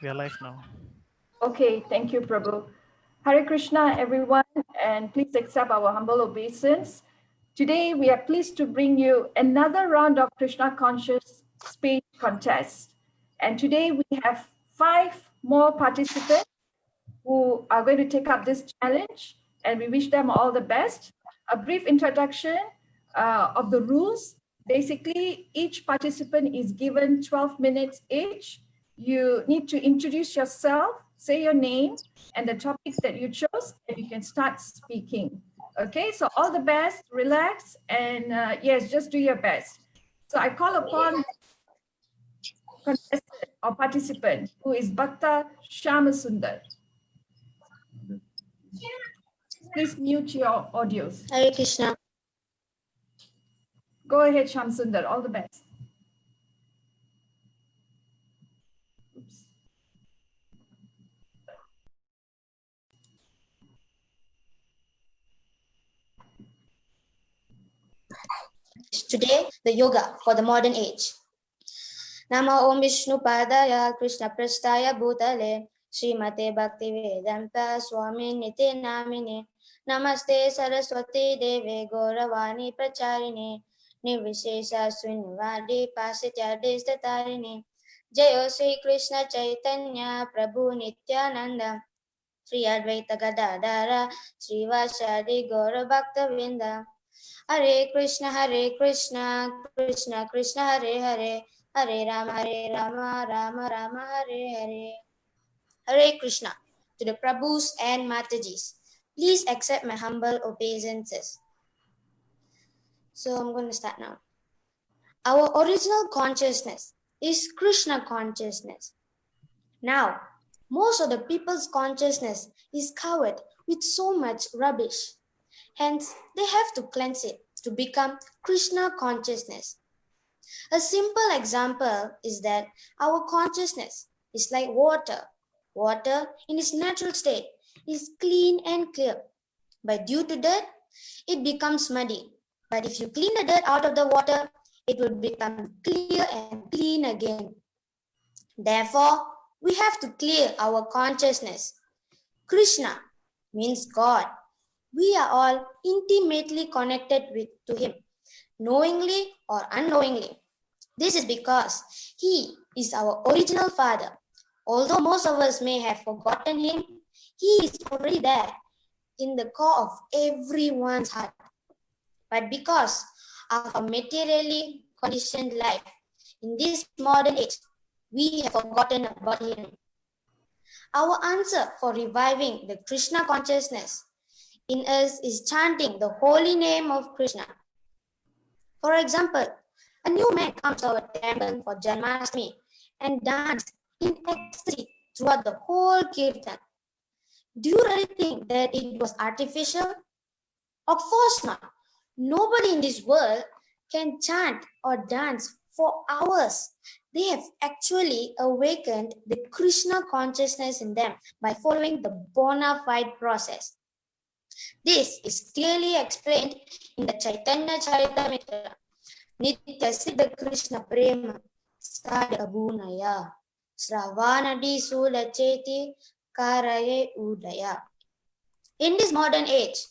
We are live now. Okay, thank you, Prabhu. Hare Krishna, everyone, and please accept our humble obeisance. Today, we are pleased to bring you another round of Krishna Conscious Speech Contest. And today, we have 5 more participants who are going to take up this challenge, and we wish them all the best. A brief introduction of the rules. Basically, each participant is given 12 minutes each. You need to introduce yourself, say your name, and the topic that you chose, and you can start speaking. Okay, so all the best, relax, and yes, just do your best. So I call upon contestant or participant who is Bhakta Shamasundar. Please mute your audios. Hare Krishna. Go ahead, Shamsundar. All the best. Oops. Today, the yoga for the modern age. Nama Om Vishnu Padaya Krishna Prasthaya Bhutale Srimate Bhaktivedanta Swami Niti Namine Namaste Saraswati Deve Gauravani Pracharine Nirvishesha Srinivadi Pasitya Destatarine Jayo Sri Krishna Chaitanya Prabhu Nityananda Sri Advaita Gadadara Srivasadi Gaura Bhakta Vinda Hare Krishna, Krishna Krishna, Hare Hare, Hare Rama, Rama Rama, Hare Hare. Hare Krishna to the Prabhus and Matajis. Please accept my humble obeisances. So I'm going to start now. Our original consciousness is Krishna consciousness. Now, most of the people's consciousness is covered with so much rubbish. Hence, they have to cleanse it to become Krishna consciousness. A simple example is that our consciousness is like water. Water in its natural state is clean and clear. But due to dirt, it becomes muddy. But if you clean the dirt out of the water, it will become clear and clean again. Therefore, we have to clear our consciousness. Krishna means God. We are all intimately connected to Him, knowingly or unknowingly. This is because He is our original Father. Although most of us may have forgotten Him, He is already there in the core of everyone's heart. But because of a materially conditioned life, in this modern age, we have forgotten about Him. Our answer for reviving the Krishna consciousness in us is chanting the holy name of Krishna. For example, a new man comes to our temple for Janmashtami and dances in ecstasy throughout the whole kirtan. Do you really think that it was artificial? Of course not. Nobody in this world can chant or dance for hours. They have actually awakened the Krishna consciousness in them by following the bona fide process. This is clearly explained in the Chaitanya Charitamrita. Nitya Siddha Krishna Prema Sadabunaya Sravanadi Sulacheti Karaye Udaya. In this modern age,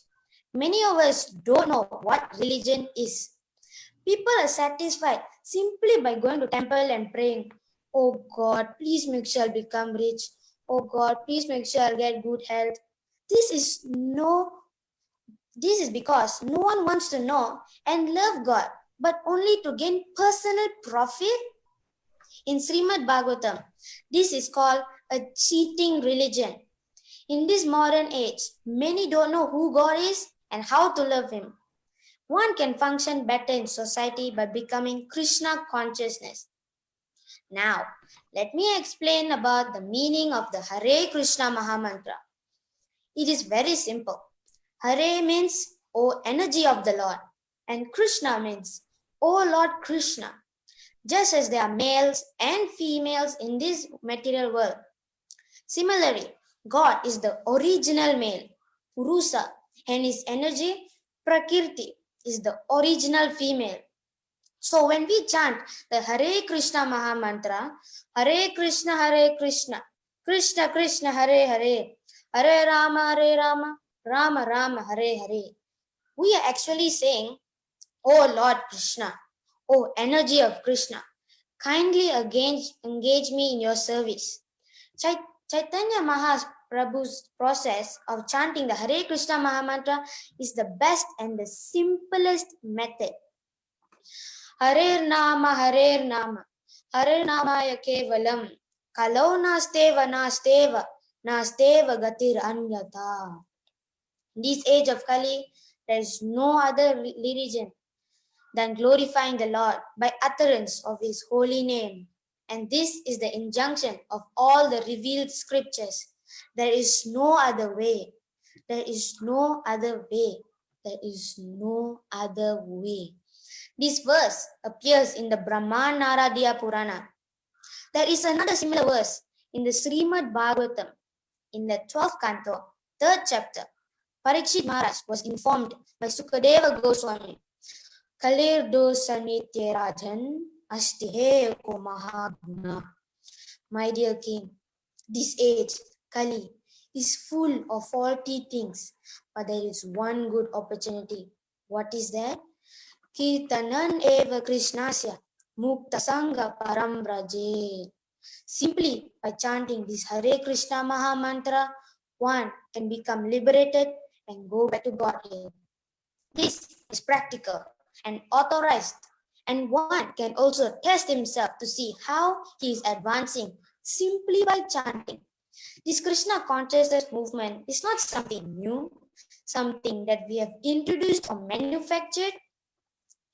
many of us don't know what religion is. People are satisfied simply by going to temple and praying, "Oh God, please make sure I'll become rich. Oh God, please make sure I'll get good health." This is because no one wants to know and love God, but only to gain personal profit. In Srimad Bhagavatam, this is called a cheating religion. In this modern age, many don't know who God is and how to love Him. One can function better in society by becoming Krishna consciousness. Now, let me explain about the meaning of the Hare Krishna Mahamantra. It is very simple. Hare means, "O energy of the Lord," and Krishna means, "O Lord Krishna." Just as there are males and females in this material world. Similarly, God is the original male, Purusa, and his energy, Prakriti, is the original female. So when we chant the Hare Krishna Mahamantra, Hare Krishna, Krishna Krishna Hare Hare, Hare Rama Rama Rama Hare Hare. We are actually saying, Oh Lord Krishna, oh energy of Krishna, kindly engage me in your service. Chaitanya Mahaprabhu's process of chanting the Hare Krishna Mahamantra is the best and the simplest method. Hare Nama, Hare Namaya Kevalam, Kalau Nasteva Gatir Anyata. In this age of Kali, there is no other religion than glorifying the Lord by utterance of His holy name. And this is the injunction of all the revealed scriptures. There is no other way. There is no other way. There is no other way. This verse appears in the Brahmanaradiya Purana. There is another similar verse in the Srimad Bhagavatam. In the 12th canto, 3rd chapter, Parikshit Maharaj was informed by Sukadeva Goswami, Kalir dosa nitya rajan astihe ko mahaguna. My dear king, this age, Kali, is full of faulty things, but there is one good opportunity. What is that? Kirtanan eva Krishnasya mukta sangha param braje. Simply by chanting this Hare Krishna Maha Mantra, one can become liberated and go back to Godhead. This is practical and authorized, and one can also test himself to see how he is advancing simply by chanting. This Krishna consciousness movement is not something new, something that we have introduced or manufactured.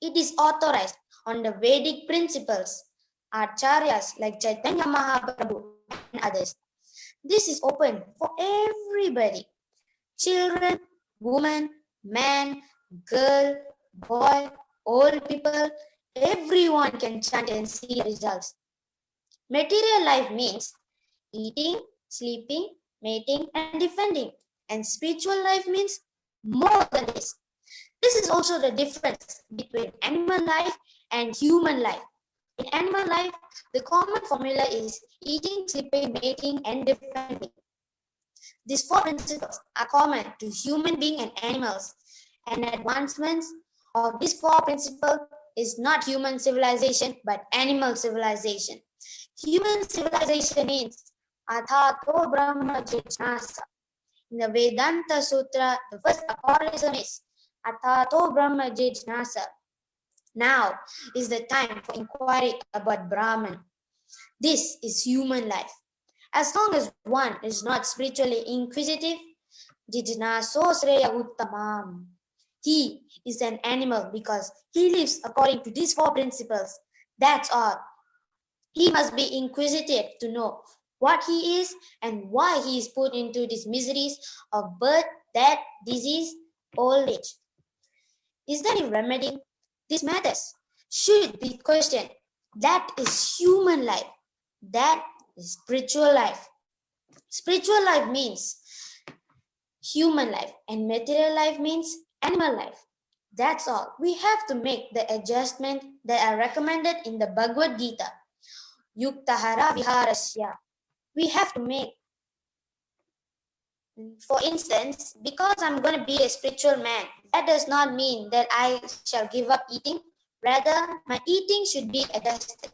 It is authorized on the Vedic principles, Acharyas like Chaitanya Mahaprabhu and others. This is open for everybody. Children, women, man, girl, boy, old people, everyone can chant and see results. Material life means eating, sleeping, mating, and defending. And spiritual life means more than this. This is also the difference between animal life and human life. In animal life, the common formula is eating, sleeping, mating, and defending. These four principles are common to human beings and animals, and advancements of these four principles is not human civilization but animal civilization. Human civilization means Athato Brahma Jijnasa. In the Vedanta Sutra, the first aphorism is Athato Brahma Jijnasa. Now is the time for inquiry about Brahman. This is human life. As long as one is not spiritually inquisitive, Jijnaso Sreya Uttamam. He is an animal because he lives according to these four principles. That's all. He must be inquisitive to know what he is and why he is put into these miseries of birth, death, disease, old age. Is there any remedy? These matters should be questioned. That is human life. That is spiritual life. Spiritual life means human life, and material life means animal life. That's all. We have to make the adjustment that are recommended in the Bhagavad Gita. Yuktahara Viharasya. We have to make. For instance, because I'm going to be a spiritual man, that does not mean that I shall give up eating. Rather, my eating should be adjusted.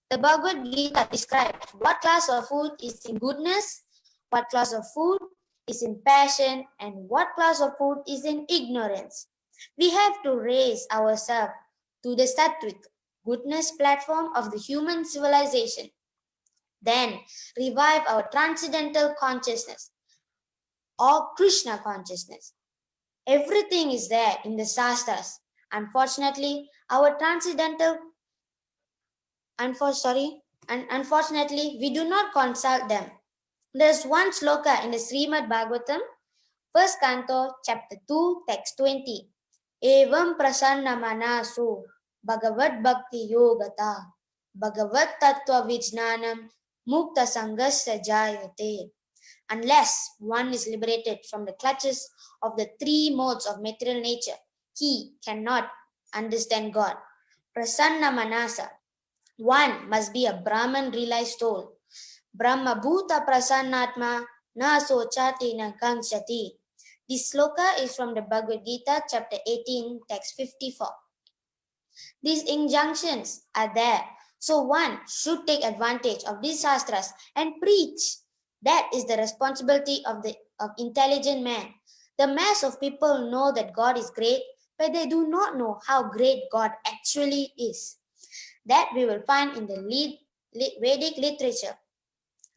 The Bhagavad Gita describes what class of food is in goodness, what class of food is in passion, and what class of food is in ignorance. We have to raise ourselves to the sattvic, goodness platform of the human civilization. Then revive our transcendental consciousness or Krishna consciousness. Everything is there in the Shastras. Unfortunately, unfortunately, we do not consult them. There's one sloka in the Srimad Bhagavatam, first canto, chapter 2, text 20. Evam prasanna manasu bhagavad bhakti yogata bhagavad tattva vijnanam mukta sangasya jayate. Unless one is liberated from the clutches of the three modes of material nature, he cannot understand God. Prasanna manasa. One must be a Brahman realized soul. Brahma Bhuta Prasannatma Na Sochati Na Kankshati. This sloka is from the Bhagavad Gita, chapter 18, text 54. These injunctions are there, so one should take advantage of these shastras and preach. That is the responsibility of intelligent man. The mass of people know that God is great, but they do not know how great God actually is. That we will find in the Vedic literature.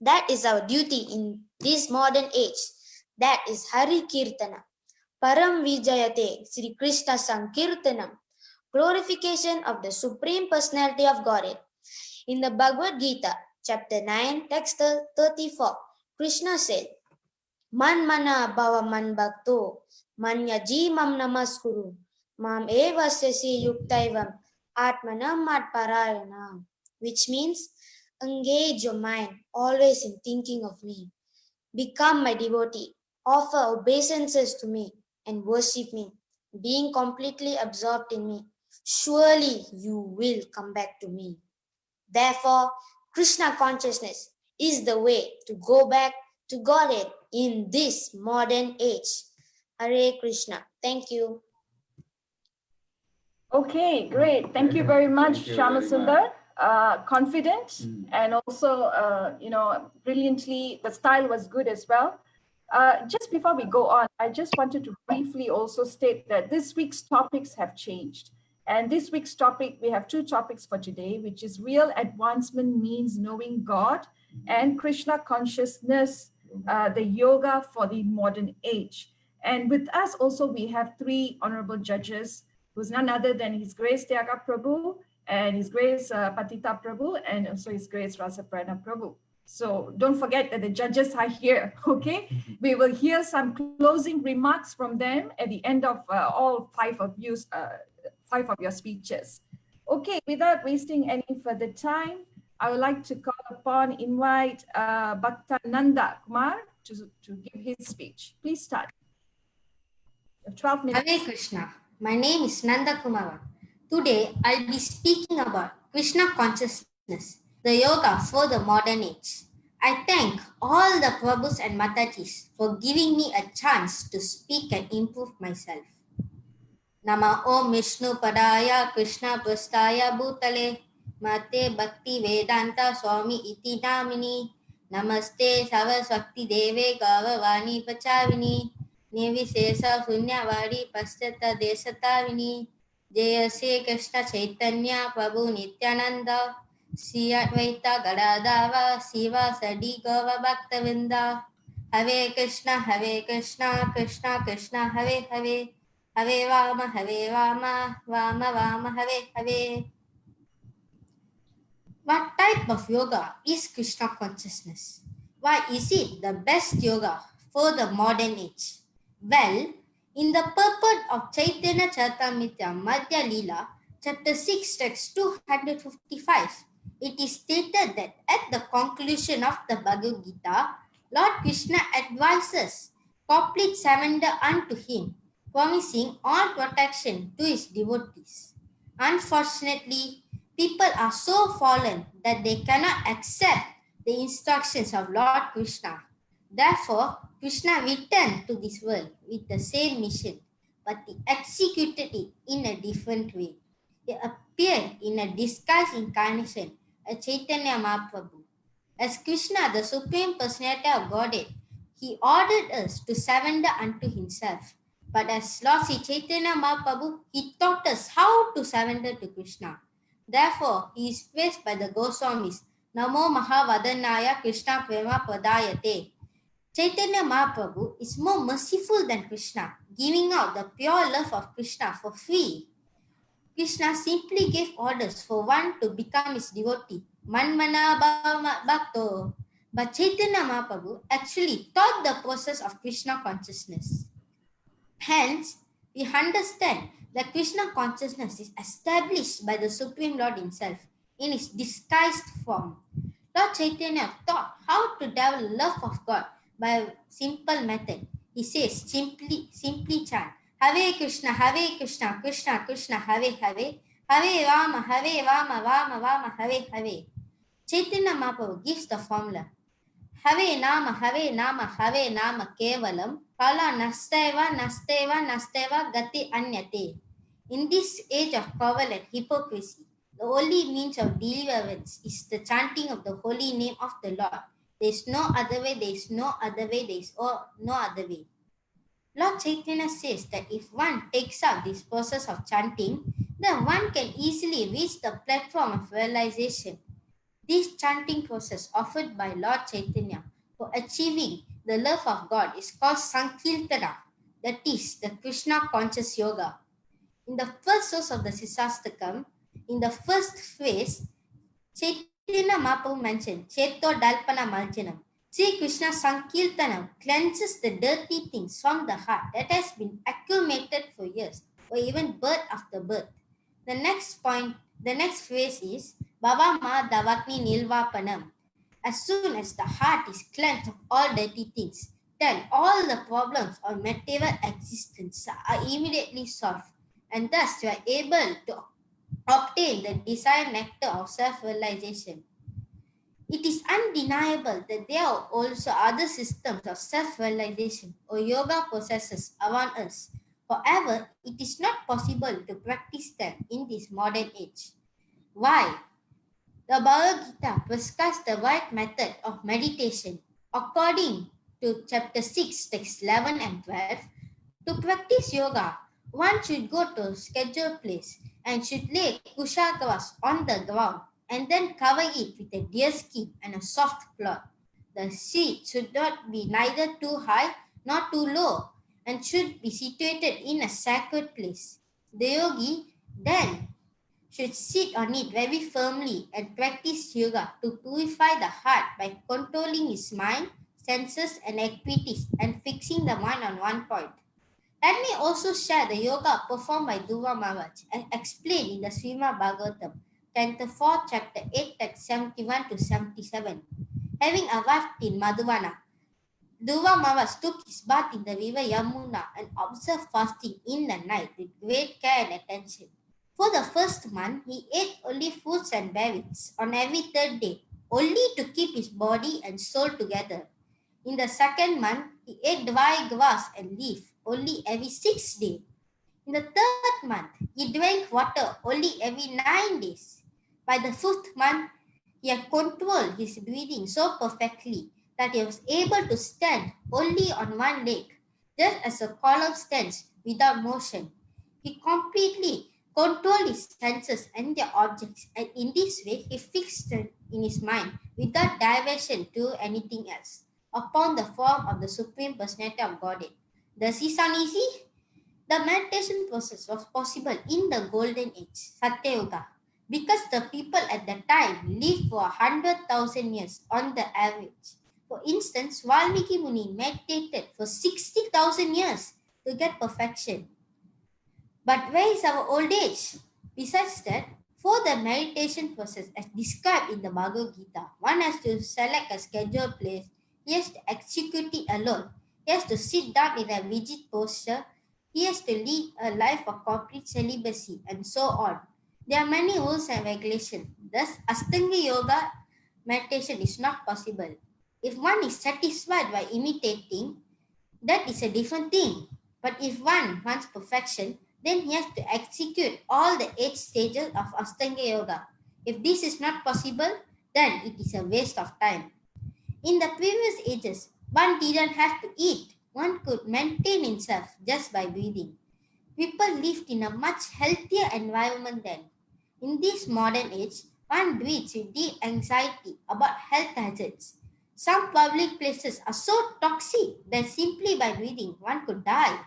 That is our duty in this modern age. That is Hari Kirtana. Param Vijayate Sri Krishna Sankirtanam. Glorification of the Supreme Personality of Godhead. In the Bhagavad Gita, chapter 9, text 34, Krishna said, Man mana bhava man bhakto, man yaji mam namaskuru, mam eva sesi yuktaivam, atmanam atparayana. Which means, engage your mind always in thinking of me. Become my devotee, offer obeisances to me, and worship me, being completely absorbed in me. Surely you will come back to me. Therefore, Krishna consciousness is the way to go back to Godhead in this modern age. Hare Krishna. Thank you. Okay, great. Thank you very much, Shamasundar. Confident and also, brilliantly, the style was good as well. Just before we go on, I just wanted to briefly also state that this week's topics have changed. And this week's topic, we have two topics for today, which is real advancement means knowing God and Krishna consciousness, the yoga for the modern age. And with us also, we have three honorable judges, who's none other than His Grace Tyaga Prabhu and His Grace Patita Prabhu and also His Grace Rasaprana Prabhu. So don't forget that the judges are here, okay? We will hear some closing remarks from them at the end of all five of your speeches. Okay, without wasting any further time, I would like to invite Bhaktananda Kumar to give his speech. Please start. 12 minutes. Hare Krishna. My name is Nanda Kumara. Today I'll be speaking about Krishna consciousness, the yoga for the modern age. I thank all the Prabhus and Matajis for giving me a chance to speak and improve myself. Nama Om Vishnu Padaya Krishna Prastaya Bhutale Mate Bhakti Vedanta Swami Iti Namini Namaste Saraswati Deve Gavavani Pachavini Nirvisesa Sunyavari Paschata Desatarini Jaya Sri Krishna Chaitanya Prabhu Nityananda Sri Advaita Gadadava Siva Sadi Gava Bhaktavinda Hare Krishna Krishna Krishna Hare Hare Hare Rama, Rama Rama, Hare Hare. What type of yoga is Krishna consciousness? Why is it the best yoga for the modern age? Well, in the purport of Chaitanya Charitamrita Madhya Leela, chapter 6, text 255, it is stated that at the conclusion of the Bhagavad Gita, Lord Krishna advises complete surrender unto him, promising all protection to his devotees. Unfortunately, people are so fallen that they cannot accept the instructions of Lord Krishna. Therefore, Krishna returned to this world with the same mission, but he executed it in a different way. He appeared in a disguised incarnation, a Chaitanya Mahaprabhu. As Krishna, the Supreme Personality of Godhead, he ordered us to surrender unto himself. But as Lord Sri Chaitanya Mahaprabhu, he taught us how to surrender to Krishna. Therefore, he is praised by the Goswamis. Namo Mahavadanaya Krishna Prema Padayate. Chaitanya Mahaprabhu is more merciful than Krishna, giving out the pure love of Krishna for free. Krishna simply gave orders for one to become his devotee. Manmana Bhakto. But Chaitanya Mahaprabhu actually taught the process of Krishna consciousness. Hence, we understand that Krishna consciousness is established by the Supreme Lord himself in his disguised form. Lord Chaitanya taught how to develop love of God by a simple method. He says, simply chant, Hare Krishna, Krishna Krishna, Hare Hare, Hare Rama, Rama Rama, Hare Hare. Chaitanya Mahaprabhu gives the formula. Have Nama Kevalam, Kala Nasteva Gati Anyate. In this age of cavil and hypocrisy, the only means of deliverance is the chanting of the holy name of the Lord. There is no other way, there is no other way, there is no other way. Lord Chaitanya says that if one takes up this process of chanting, then one can easily reach the platform of realization. This chanting process offered by Lord Chaitanya for achieving the love of God is called Sankirtana, that is, the Krishna conscious yoga. In the first source of the Sisastakam, in the first phrase, Chaitanya Mahaprabhu mentioned Cheto Dalpana Maljanam. Sri Krishna Sankirtanam cleanses the dirty things from the heart that has been accumulated for years or even birth after birth. The next phrase is Bhavama Davakni Nilvapanam. As soon as the heart is cleansed of all dirty things, then all the problems of material existence are immediately solved, and thus you are able to obtain the desired nectar of self-realization. It is undeniable that there are also other systems of self-realization or yoga processes around us. However, it is not possible to practice them in this modern age. Why? The Bhagavad Gita prescribes the right method of meditation. According to chapter 6, text 11 and 12, to practice yoga, one should go to a scheduled place and should lay kushagras on the ground and then cover it with a deer skin and a soft cloth. The seat should not be neither too high nor too low and should be situated in a sacred place. The yogi then should sit on it very firmly and practice yoga to purify the heart by controlling his mind, senses, and activities and fixing the mind on one point. Let me also share the yoga performed by Dhruva Maharaj and explained in the Srimad Bhagavatam, Canto 4, Chapter 8, text 71 to 77. Having arrived in Madhuvana, Dhruva Maharaj took his bath in the river Yamuna and observed fasting in the night with great care and attention. For the first month, he ate only fruits and berries on every third day, only to keep his body and soul together. In the second month, he ate dry grass and leaf only every 6 days. In the third month, he drank water only every 9 days. By the fifth month, he had controlled his breathing so perfectly that he was able to stand only on one leg, just as a column stands without motion. He completely controlled his senses and their objects, and in this way, he fixed in his mind without diversion to anything else upon the form of the Supreme Personality of Godhead. Does it sound easy? The meditation process was possible in the Golden Age, Satya Yuga, because the people at that time lived for 100,000 years on the average. For instance, Valmiki Muni meditated for 60,000 years to get perfection. But where is our old age? Besides that, for the meditation process as described in the Bhagavad Gita, one has to select a scheduled place. He has to execute it alone. He has to sit down in a rigid posture. He has to lead a life of complete celibacy and so on. There are many rules and regulations. Thus, Astanga Yoga meditation is not possible. If one is satisfied by imitating, that is a different thing. But if one wants perfection, then he has to execute all the 8 stages of Astanga Yoga. If this is not possible, then it is a waste of time. In the previous ages, one didn't have to eat. One could maintain himself just by breathing. People lived in a much healthier environment then. In this modern age, one breathes with deep anxiety about health hazards. Some public places are so toxic that simply by breathing, one could die.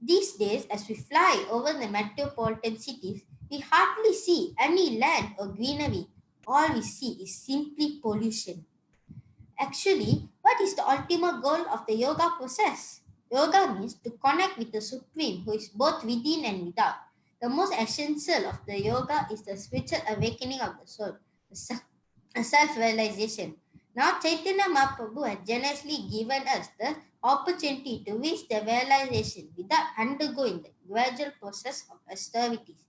These days, as we fly over the metropolitan cities, we hardly see any land or greenery. All we see is simply pollution. Actually, what is the ultimate goal of the yoga process? Yoga means to connect with the Supreme who is both within and without. The most essential of the yoga is the spiritual awakening of the soul, the self-realization. Now Chaitanya Mahaprabhu has generously given us the opportunity to reach the realization without undergoing the gradual process of austerities.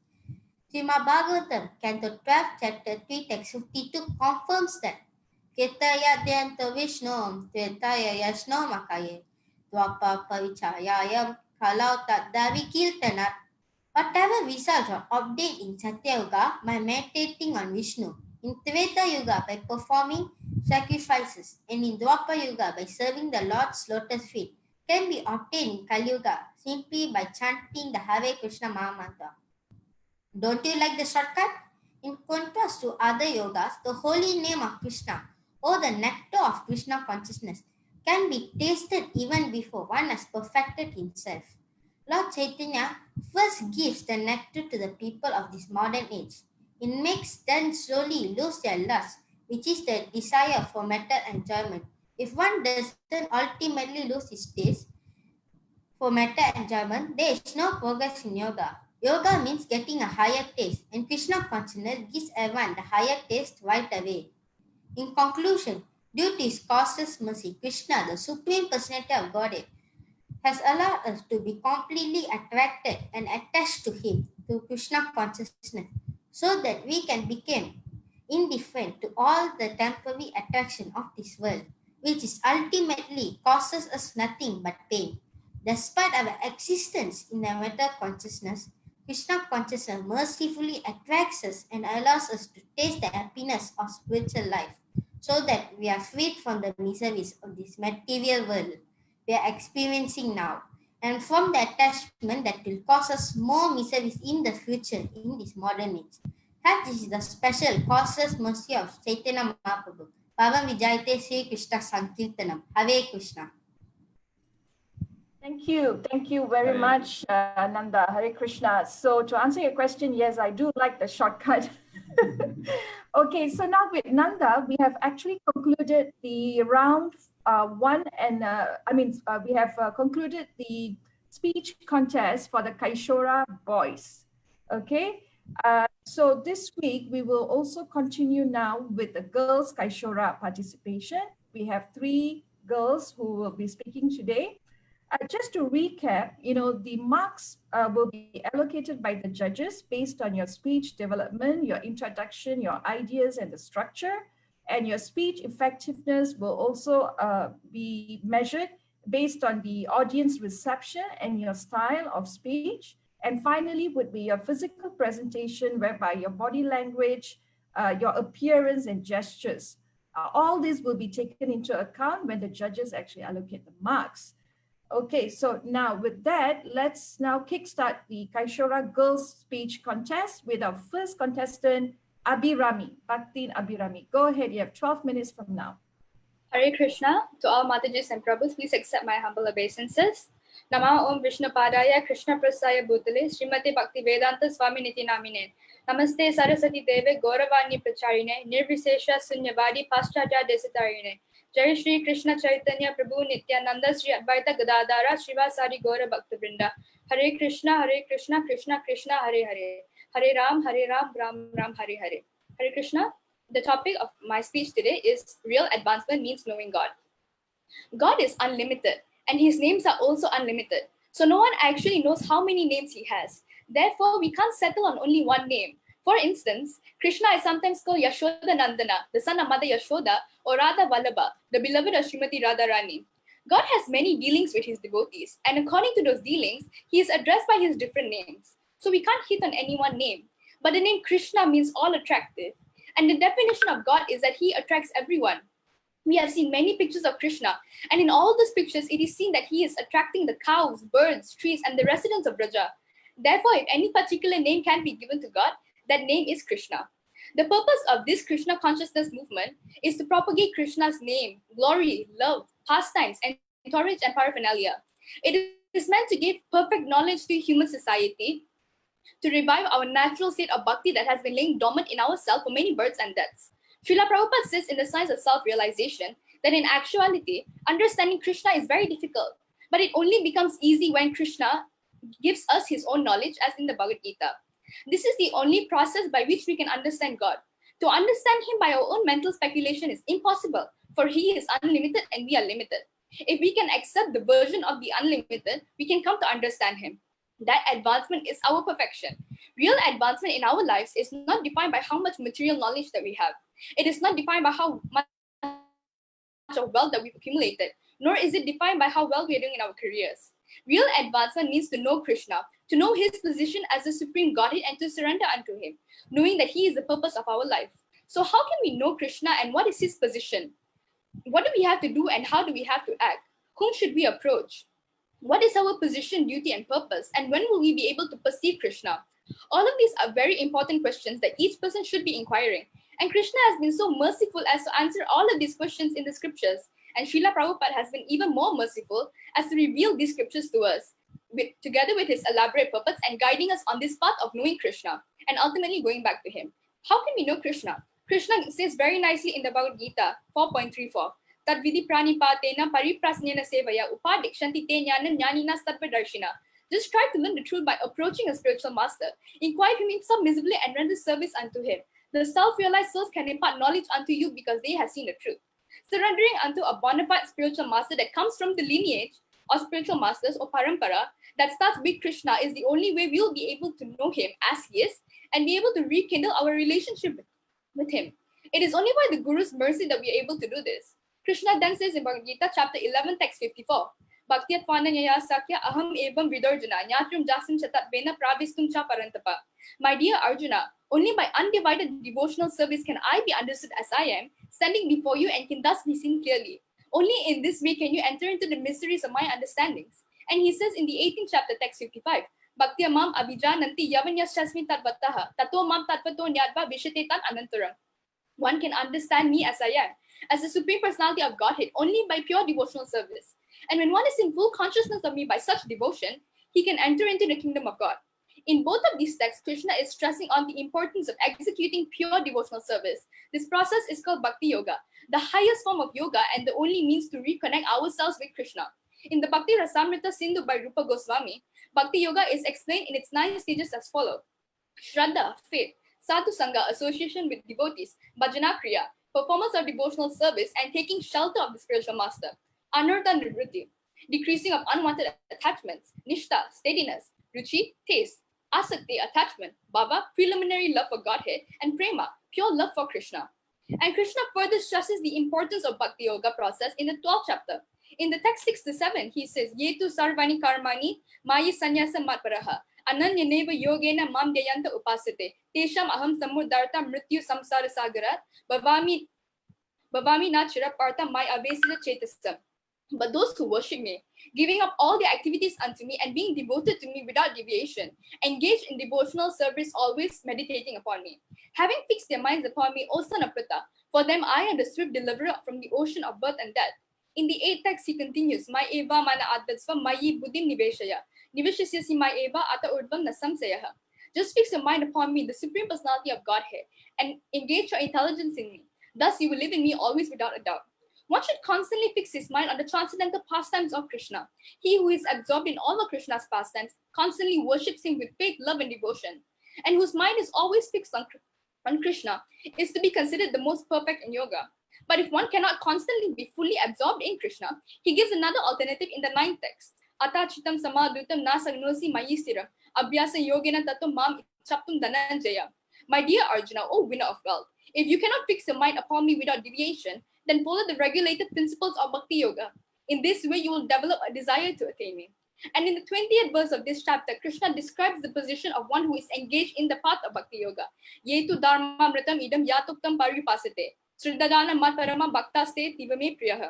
Srimad Bhagavatam, Canto 12, Chapter 3, Text 52 confirms that Ketaya Dhyanta Vishnu, Tvetaya Yashno Makaye, Dwapa Pavichayayam, Kalau Taddavi Kirtanat. Whatever result or update in Satya Yuga by meditating on Vishnu, in Treta Yuga by performing sacrifices, and in Dwapar Yuga by serving the Lord's lotus feet, can be obtained in Kali Yuga simply by chanting the Hare Krishna Mahamantra. Don't you like the shortcut? In contrast to other yogas, the holy name of Krishna or the nectar of Krishna consciousness can be tasted even before one has perfected himself. Lord Chaitanya first gives the nectar to the people of this modern age. It makes them slowly lose their lust, which is the desire for material enjoyment. If one doesn't ultimately lose his taste for material enjoyment, there is no progress in yoga. Yoga means getting a higher taste, and Krishna consciousness gives everyone the higher taste right away. In conclusion, due to his causeless mercy, Krishna, the Supreme Personality of Godhead, has allowed us to be completely attracted and attached to him through Krishna consciousness, so that we can become indifferent to all the temporary attraction of this world, which is ultimately causes us nothing but pain. Despite our existence in the meta consciousness, Krishna consciousness mercifully attracts us and allows us to taste the happiness of spiritual life, so that we are freed from the miseries of this material world we are experiencing now, and from the attachment that will cause us more miseries in the future in this modern age. That is the special causeless mercy of Chaitanya Mahaprabhu. Pavam Vijayate Sri Krishna Sankirtanam. Hare Krishna. Thank you very much, Nanda. Hare Krishna. So to answer your question, yes, I do like the shortcut. Okay, so now with Nanda, we have actually concluded the round one, and we have concluded the speech contest for the Kaishora boys. Okay, so this week we will also continue now with the girls Kaishora participation. We have 3 girls who will be speaking today. Just to recap, the marks will be allocated by the judges based on your speech development, your introduction, your ideas and the structure, and your speech effectiveness will also be measured based on the audience reception and your style of speech. And finally would be your physical presentation, whereby your body language, your appearance and gestures. All these will be taken into account when the judges actually allocate the marks. Okay, so now with that, let's now kickstart the Kaishora Girls Speech Contest with our first contestant, Abhirami, Bhaktin Abhirami. Go ahead, you have 12 minutes from now. Hare Krishna, to all Matajis and Prabhus, please accept my humble obeisances. Nama Om Vishnu Padaya Krishna Prasaya Bhutale Srimati Bhakti Vedanta Swami Niti Namine Namaste Saraswati Deve Gauravani Pracharine Nirvisesha Sunyavadi Paschatya Desitarine Jai Shri Krishna Chaitanya Prabhu Nityananda Sri Advaita Gadadara Srivasari Gaura Bhakta Vrinda Hare Krishna Krishna Krishna Hare Hare Hare Ram Ram Ram Hare Hare. Hare Krishna. The topic of my speech today is real advancement means knowing God. God is unlimited and his names are also unlimited. So no one actually knows how many names he has. Therefore, we can't settle on only one name. For instance, Krishna is sometimes called Yashoda Nandana, the son of Mother Yashoda, or Radha Vallabha, the beloved of Srimati Radharani. God has many dealings with his devotees, and according to those dealings, he is addressed by his different names. So we can't hit on any one name. But the name Krishna means all attractive. And the definition of God is that he attracts everyone. We have seen many pictures of Krishna, and in all those pictures, it is seen that he is attracting the cows, birds, trees, and the residents of Braja. Therefore, if any particular name can be given to God, that name is Krishna. The purpose of this Krishna consciousness movement is to propagate Krishna's name, glory, love, pastimes, entourage, and paraphernalia. It is meant to give perfect knowledge to human society, to revive our natural state of bhakti that has been laying dormant in ourselves for many births and deaths. Srila Prabhupada says in the Science of Self-Realization that in actuality, understanding Krishna is very difficult, but it only becomes easy when Krishna gives us his own knowledge, as in the Bhagavad Gita. This is the only process by which we can understand God. To understand him by our own mental speculation is impossible, for he is unlimited and we are limited. If we can accept the version of the unlimited, we can come to understand him. That advancement is our perfection. Real advancement in our lives is not defined by how much material knowledge that we have. It is not defined by how much of wealth that we've accumulated, nor is it defined by how well we are doing in our careers. Real advancement means to know Krishna, to know his position as the supreme Godhead and to surrender unto him, knowing that he is the purpose of our life. So how can we know Krishna and what is his position? What do we have to do and how do we have to act? Whom should we approach? What is our position, duty, and purpose? And when will we be able to perceive Krishna? All of these are very important questions that each person should be inquiring. And Krishna has been so merciful as to answer all of these questions in the scriptures. And Srila Prabhupada has been even more merciful as to reveal these scriptures to us, together with his elaborate purpose and guiding us on this path of knowing Krishna and ultimately going back to him. How can we know Krishna? Krishna says very nicely in the Bhagavad Gita 4.34, Tad vidhi pranipatena pariprasnena sevaya upadikshanti te jnana jnanina sattvadarshina. Just try to learn the truth by approaching a spiritual master. Inquire him submissively and render service unto him. The self-realized souls can impart knowledge unto you because they have seen the truth. Surrendering unto a bona fide spiritual master that comes from the lineage of spiritual masters or parampara that starts with Krishna is the only way we'll be able to know him as he is and be able to rekindle our relationship with him. It is only by the Guru's mercy that we are able to do this. Krishna then says in Bhagavad Gita chapter 11 text 54, Bhaktyat Pananyaya Sakya Aham Evam Vidorjuna Nyatrum Jasim Chatat Vena Pravistum Cha Parantapa. My dear Arjuna, only by undivided devotional service can I be understood as I am, standing before you and can thus be seen clearly. Only in this way can you enter into the mysteries of my understandings. And he says in the 18th chapter, text 55, Bhaktya mam abhijananti yavanyasyasmi tadvattaha, tato mam tatvato nyadva vishate tan anantaram. One can understand me as I am, as the Supreme Personality of Godhead, only by pure devotional service. And when one is in full consciousness of me by such devotion, he can enter into the kingdom of God. In both of these texts, Krishna is stressing on the importance of executing pure devotional service. This process is called Bhakti Yoga, the highest form of yoga and the only means to reconnect ourselves with Krishna. In the Bhakti Rasamrita Sindhu by Rupa Goswami, Bhakti Yoga is explained in its 9 stages as follows. Shraddha, faith, Sadhu Sangha, association with devotees, Bhajana Kriya, performance of devotional service, and taking shelter of the spiritual master. Anartha Nivritti, decreasing of unwanted attachments, Nishtha, steadiness, Ruchi, taste, Asakti, attachment, Bhava, preliminary love for Godhead, and Prema, pure love for Krishna. And Krishna further stresses the importance of Bhakti Yoga process in the 12th chapter. In the text 6 to 7, he says, Yetu sarvani karmani mayi sanyasa matparaha ananyaneva yogena mam dhyayanta upasate tesham aham samuddarta mrityu samsara sagarat bhavami na chirapartha my avesita chetasam. But those who worship me, giving up all their activities unto me and being devoted to me without deviation, engaged in devotional service, always meditating upon me, having fixed their minds upon me, O son of Pritha, for them I am the swift deliverer from the ocean of birth and death. In the 8th text, he continues, My eva mana advatsva mayi buddhim niveshaya, niveshasyasi my eva ata urdvam nasamsayaha. Just fix your mind upon me, the Supreme Personality of Godhead, and engage your intelligence in me. Thus you will live in me always without a doubt. One should constantly fix his mind on the transcendental pastimes of Krishna. He who is absorbed in all of Krishna's pastimes constantly worships him with faith, love, and devotion, and whose mind is always fixed on Krishna is to be considered the most perfect in yoga. But if one cannot constantly be fully absorbed in Krishna, he gives another alternative in the 9th text. Atachitam samadhutam nasagnosi mayistiram abhyasa yogena tatum mam chaptum dhananjaya. My dear Arjuna, O winner of wealth, if you cannot fix your mind upon me without deviation, then follow the regulated principles of Bhakti Yoga. In this way, you will develop a desire to attain me. And in the 20th verse of this chapter, Krishna describes the position of one who is engaged in the path of Bhakti Yoga. Yetu dharma mritam idam yatuktam paripasate. Sridhadana matparama bhaktaste tivame priyaha.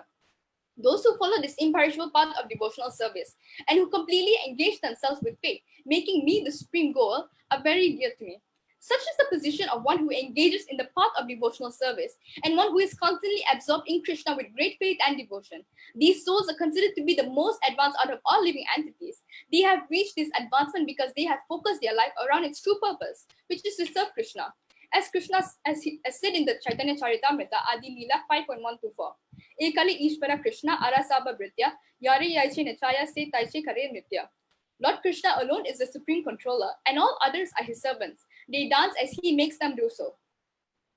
Those who follow this imperishable path of devotional service and who completely engage themselves with faith, making me the supreme goal, are very dear to me. Such is the position of one who engages in the path of devotional service and one who is constantly absorbed in Krishna with great faith and devotion. These souls are considered to be the most advanced out of all living entities. They have reached this advancement because they have focused their life around its true purpose, which is to serve Krishna. As Krishna as said in the Chaitanya Charitamrita, Adi Leela 5.124. Ekali Ishvara Krishna Arasaba Britya, Yare Yaiche Nechaya Se Taiche Kare Nitya. Lord Krishna alone is the supreme controller, and all others are his servants. They dance as he makes them do so.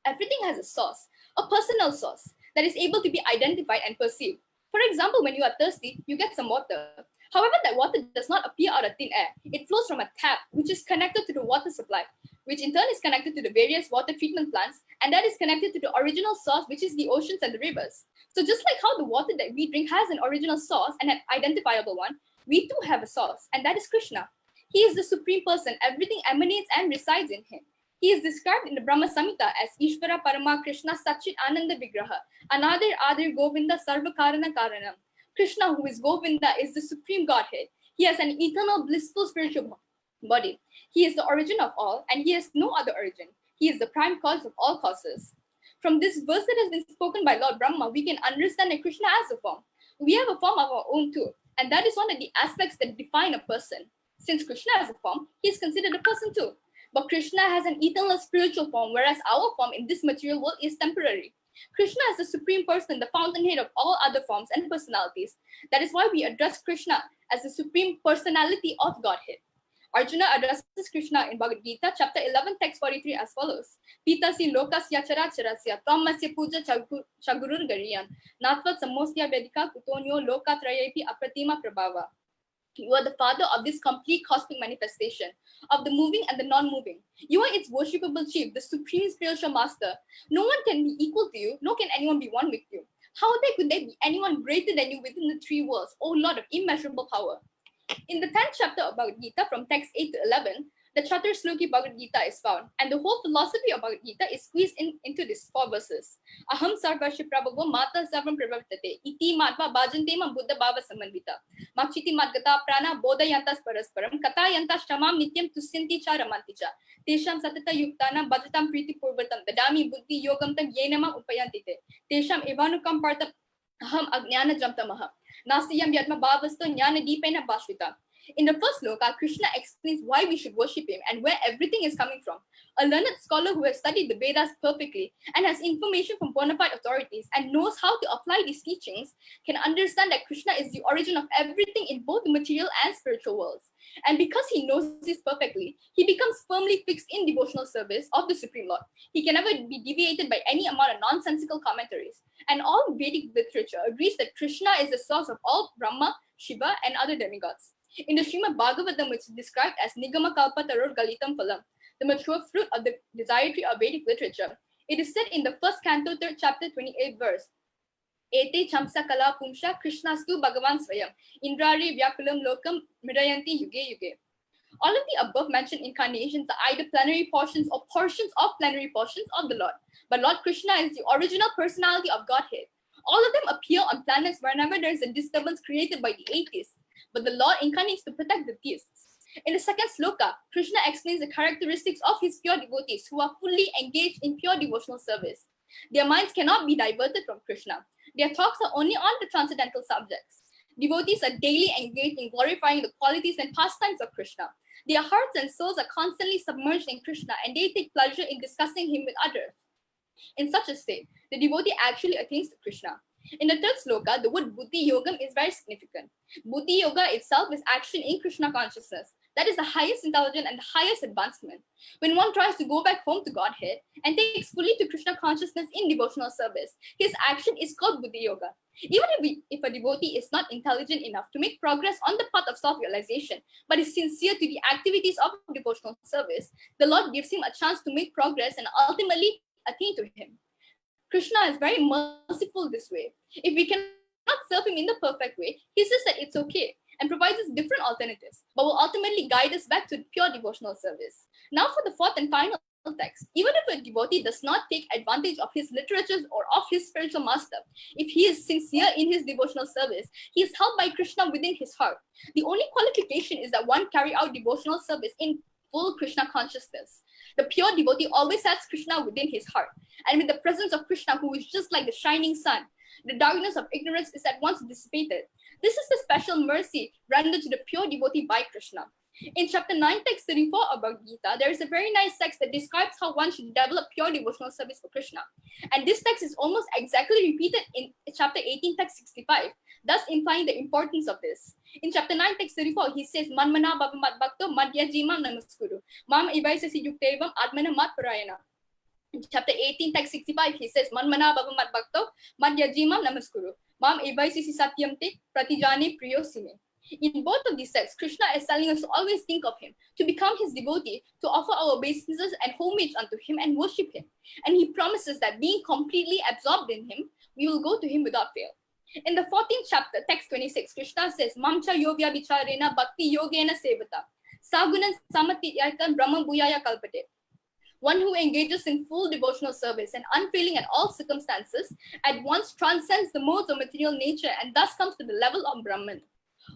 Everything has a source, a personal source, that is able to be identified and perceived. For example, when you are thirsty, you get some water. However, that water does not appear out of thin air. It flows from a tap, which is connected to the water supply. which in turn is connected to the various water treatment plants, and that is connected to the original source, which is the oceans and the rivers. So just like how the water that we drink has an original source and an identifiable one, we too have a source, and that is Krishna. He is the supreme person. Everything emanates and resides in him. He is described in the Brahma Samhita as Ishvara Parama Krishna Satchit Ananda Vigraha, Anadir Adir Govinda Sarva Karana Karanam. Krishna, who is Govinda, is the supreme Godhead. He has an eternal blissful spiritual body. He is the origin of all, and he has no other origin. He is the prime cause of all causes. From this verse that has been spoken by Lord Brahma, we can understand that Krishna has a form. We have a form of our own too, and that is one of the aspects that define a person. Since Krishna has a form, he is considered a person too. But Krishna has an eternal spiritual form, whereas our form in this material world is temporary. Krishna is the supreme person, the fountainhead of all other forms and personalities. That is why we address Krishna as the supreme personality of Godhead. Arjuna addresses Krishna in Bhagavad Gita, chapter 11, text 43 as follows. Pitasi lokasya characharasya tamasya puja chagurur gariyan natvat samosya vedika kutonyo lokatrayepi apratima prabhava. You are the father of this complete cosmic manifestation, of the moving and the non-moving. You are its worshipable chief, the supreme spiritual master. No one can be equal to you, nor can anyone be one with you. How then could there be anyone greater than you within the three worlds, O Lord of immeasurable power? In the 10th chapter of Bhagavad Gita, from text 8 to 11, the Chaturshloki Bhagavad Gita is found, and the whole philosophy of Bhagavad Gita is squeezed into these 4 verses. Aham sarvasya prabhavo mata sarvam pravartate iti matva bhajante ma buddha bhava samanvita makchiti madgata prana bodayantas parasparam katayantas shamam nityam tusyanti cha ramanti cha tesham satata yuktana bhadatam priti purvatam dadami buddhi yogam tam yenama upayanti te tesham evanukam parta aham ajnana jamtamaha nasiyam yadma bhavasto jnana deepena bhashvita. In the first sloka, Krishna explains why we should worship him and where everything is coming from. A learned scholar who has studied the Vedas perfectly and has information from bona fide authorities and knows how to apply these teachings can understand that Krishna is the origin of everything in both the material and spiritual worlds. And because he knows this perfectly, he becomes firmly fixed in devotional service of the Supreme Lord. He can never be deviated by any amount of nonsensical commentaries. And all Vedic literature agrees that Krishna is the source of all Brahma, Shiva, and other demigods. In the Srimad Bhagavatam, which is described as Nigama Kalpa Taror Galitam Phalam, the mature fruit of the desire tree of Vedic literature, it is said in the first canto, 3rd chapter, 28th verse, Ete Chamsa Kala Pumsha Krishnastu Bhagavan Swayam, Indrari Vyakulam Lokam Mirayanti Yuge Yuge. All of the above mentioned incarnations are either plenary portions or portions of plenary portions of the Lord. But Lord Krishna is the original personality of Godhead. All of them appear on planets whenever there is a disturbance created by the atheists. But the Lord incarnates to protect the theists. In the second sloka, Krishna explains the characteristics of his pure devotees who are fully engaged in pure devotional service. Their minds cannot be diverted from Krishna. Their talks are only on the transcendental subjects. Devotees are daily engaged in glorifying the qualities and pastimes of Krishna. Their hearts and souls are constantly submerged in Krishna, and they take pleasure in discussing him with others. In such a state, the devotee actually attains to Krishna. In the 3rd sloka, the word Buddhi Yogam is very significant. Buddhi Yoga itself is action in Krishna consciousness. That is the highest intelligence and the highest advancement. When one tries to go back home to Godhead and takes fully to Krishna consciousness in devotional service, his action is called Buddhi Yoga. Even if a devotee is not intelligent enough to make progress on the path of self-realization, but is sincere to the activities of devotional service, the Lord gives him a chance to make progress and ultimately attain to him. Krishna is very merciful this way. If we cannot serve him in the perfect way, he says that it's okay and provides us different alternatives, but will ultimately guide us back to pure devotional service. Now for the 4th and final text. Even if a devotee does not take advantage of his literatures or of his spiritual master, if he is sincere in his devotional service, he is held by Krishna within his heart. The only qualification is that one carry out devotional service in full Krishna consciousness. The pure devotee always has Krishna within his heart. And with the presence of Krishna, who is just like the shining sun, the darkness of ignorance is at once dissipated. This is the special mercy rendered to the pure devotee by Krishna. In chapter 9, text 34 of Bhagavad Gita, there is a very nice text that describes how one should develop pure devotional service for Krishna. And this text is almost exactly repeated in chapter 18, text 65, thus implying the importance of this. In chapter 9, text 34, he says, Manmana bhava mat bhakto madhyajima namaskuru. Mam ivaisasi yuktevam admana mat parayana. In chapter 18, text 65, he says, Manmana bhava mat bhakto madhyajima namaskuru. Mam ivaisasi satyamte pratijani priyo sime. In both of these texts, Krishna is telling us to always think of him, to become his devotee, to offer our obeisances and homage unto him and worship him. And he promises that being completely absorbed in him, we will go to him without fail. In the 14th chapter, text 26, Krishna says, Mamcha yogya vicharena bhakti yogena sevata, sagunan samatiyaitan brahma bhuyaya kalpate. One who engages in full devotional service and unfailing at all circumstances, at once transcends the modes of material nature and thus comes to the level of Brahman.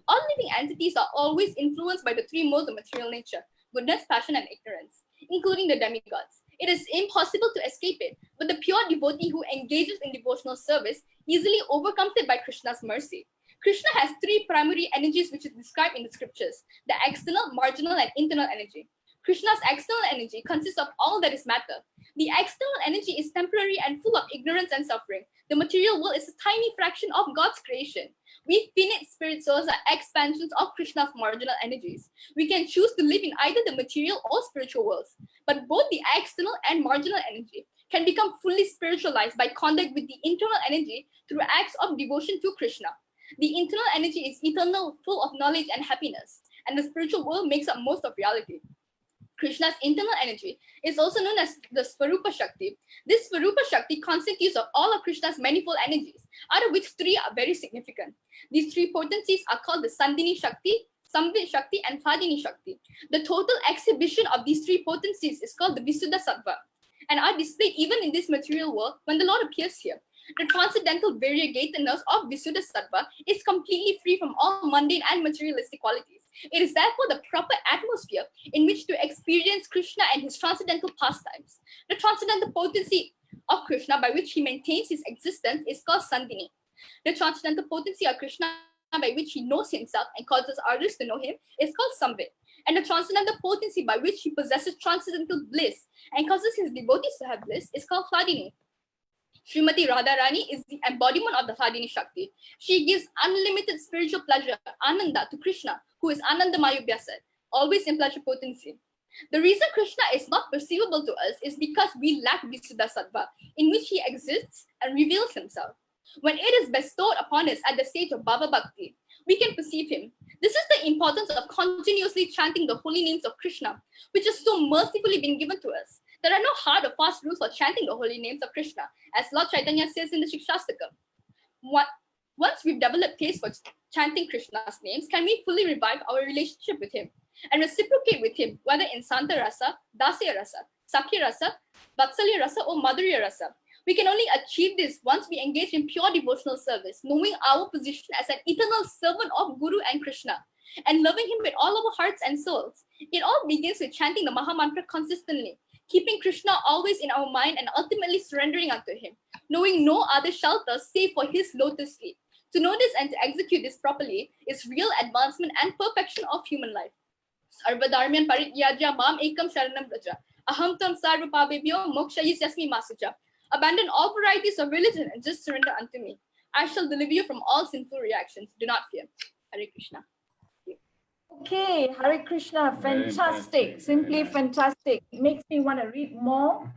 All living entities are always influenced by the three modes of material nature: goodness, passion, and ignorance, including the demigods. It is impossible to escape it, but the pure devotee who engages in devotional service easily overcomes it by Krishna's mercy. Krishna has three primary energies which is described in the scriptures: the external, marginal, and internal energy. Krishna's external energy consists of all that is matter. The external energy is temporary and full of ignorance and suffering. The material world is a tiny fraction of God's creation. We finite spirit souls are expansions of Krishna's marginal energies. We can choose to live in either the material or spiritual worlds, but both the external and marginal energy can become fully spiritualized by contact with the internal energy through acts of devotion to Krishna. The internal energy is eternal, full of knowledge and happiness, and the spiritual world makes up most of reality. Krishna's internal energy is also known as the Svarupa Shakti. This Svarupa Shakti constitutes of all of Krishna's manifold energies, out of which three are very significant. These three potencies are called the Sandhini Shakti, Samvit Shakti, and Hladini Shakti. The total exhibition of these three potencies is called the Visuddha Sattva, and are displayed even in this material world when the Lord appears here. The transcendental variegatedness of Visuddha Sattva is completely free from all mundane and materialistic qualities. It is therefore the proper atmosphere in which to experience Krishna and his transcendental pastimes. The transcendental potency of Krishna by which he maintains his existence is called Sandhini. The transcendental potency of Krishna by which he knows himself and causes others to know him is called Samvit. And the transcendental potency by which he possesses transcendental bliss and causes his devotees to have bliss is called Hladini. Srimati Radharani is the embodiment of the Hladini Shakti. She gives unlimited spiritual pleasure, Ananda, to Krishna, who is Anandamaya Vyasat, always in pleasure potency. The reason Krishna is not perceivable to us is because we lack Visuddha Sattva, in which he exists and reveals himself. When it is bestowed upon us at the stage of Bhava Bhakti, we can perceive him. This is the importance of continuously chanting the holy names of Krishna, which has so mercifully been given to us. There are no hard or fast rules for chanting the holy names of Krishna, as Lord Chaitanya says in the Shikshastakam. Once we've developed taste for chanting Krishna's names, can we fully revive our relationship with him and reciprocate with him, whether in Santa Rasa, Dasya Rasa, Sakya Rasa, Vatsalya Rasa, or Madhurya Rasa? We can only achieve this once we engage in pure devotional service, knowing our position as an eternal servant of Guru and Krishna, and loving him with all our hearts and souls. It all begins with chanting the Maha Mantra consistently, keeping Krishna always in our mind and ultimately surrendering unto him, knowing no other shelter save for his lotus feet. To know this and to execute this properly is real advancement and perfection of human life. Sarvadharmyan parityajya mam ekam sharanam vraja. Aham tam sarva pabebhyo mokshayisyasmi masucha. Abandon all varieties of religion and just surrender unto me. I shall deliver you from all sinful reactions. Do not fear. Hare Krishna. Okay, Hare Krishna, fantastic, simply fantastic. It makes me want to read more,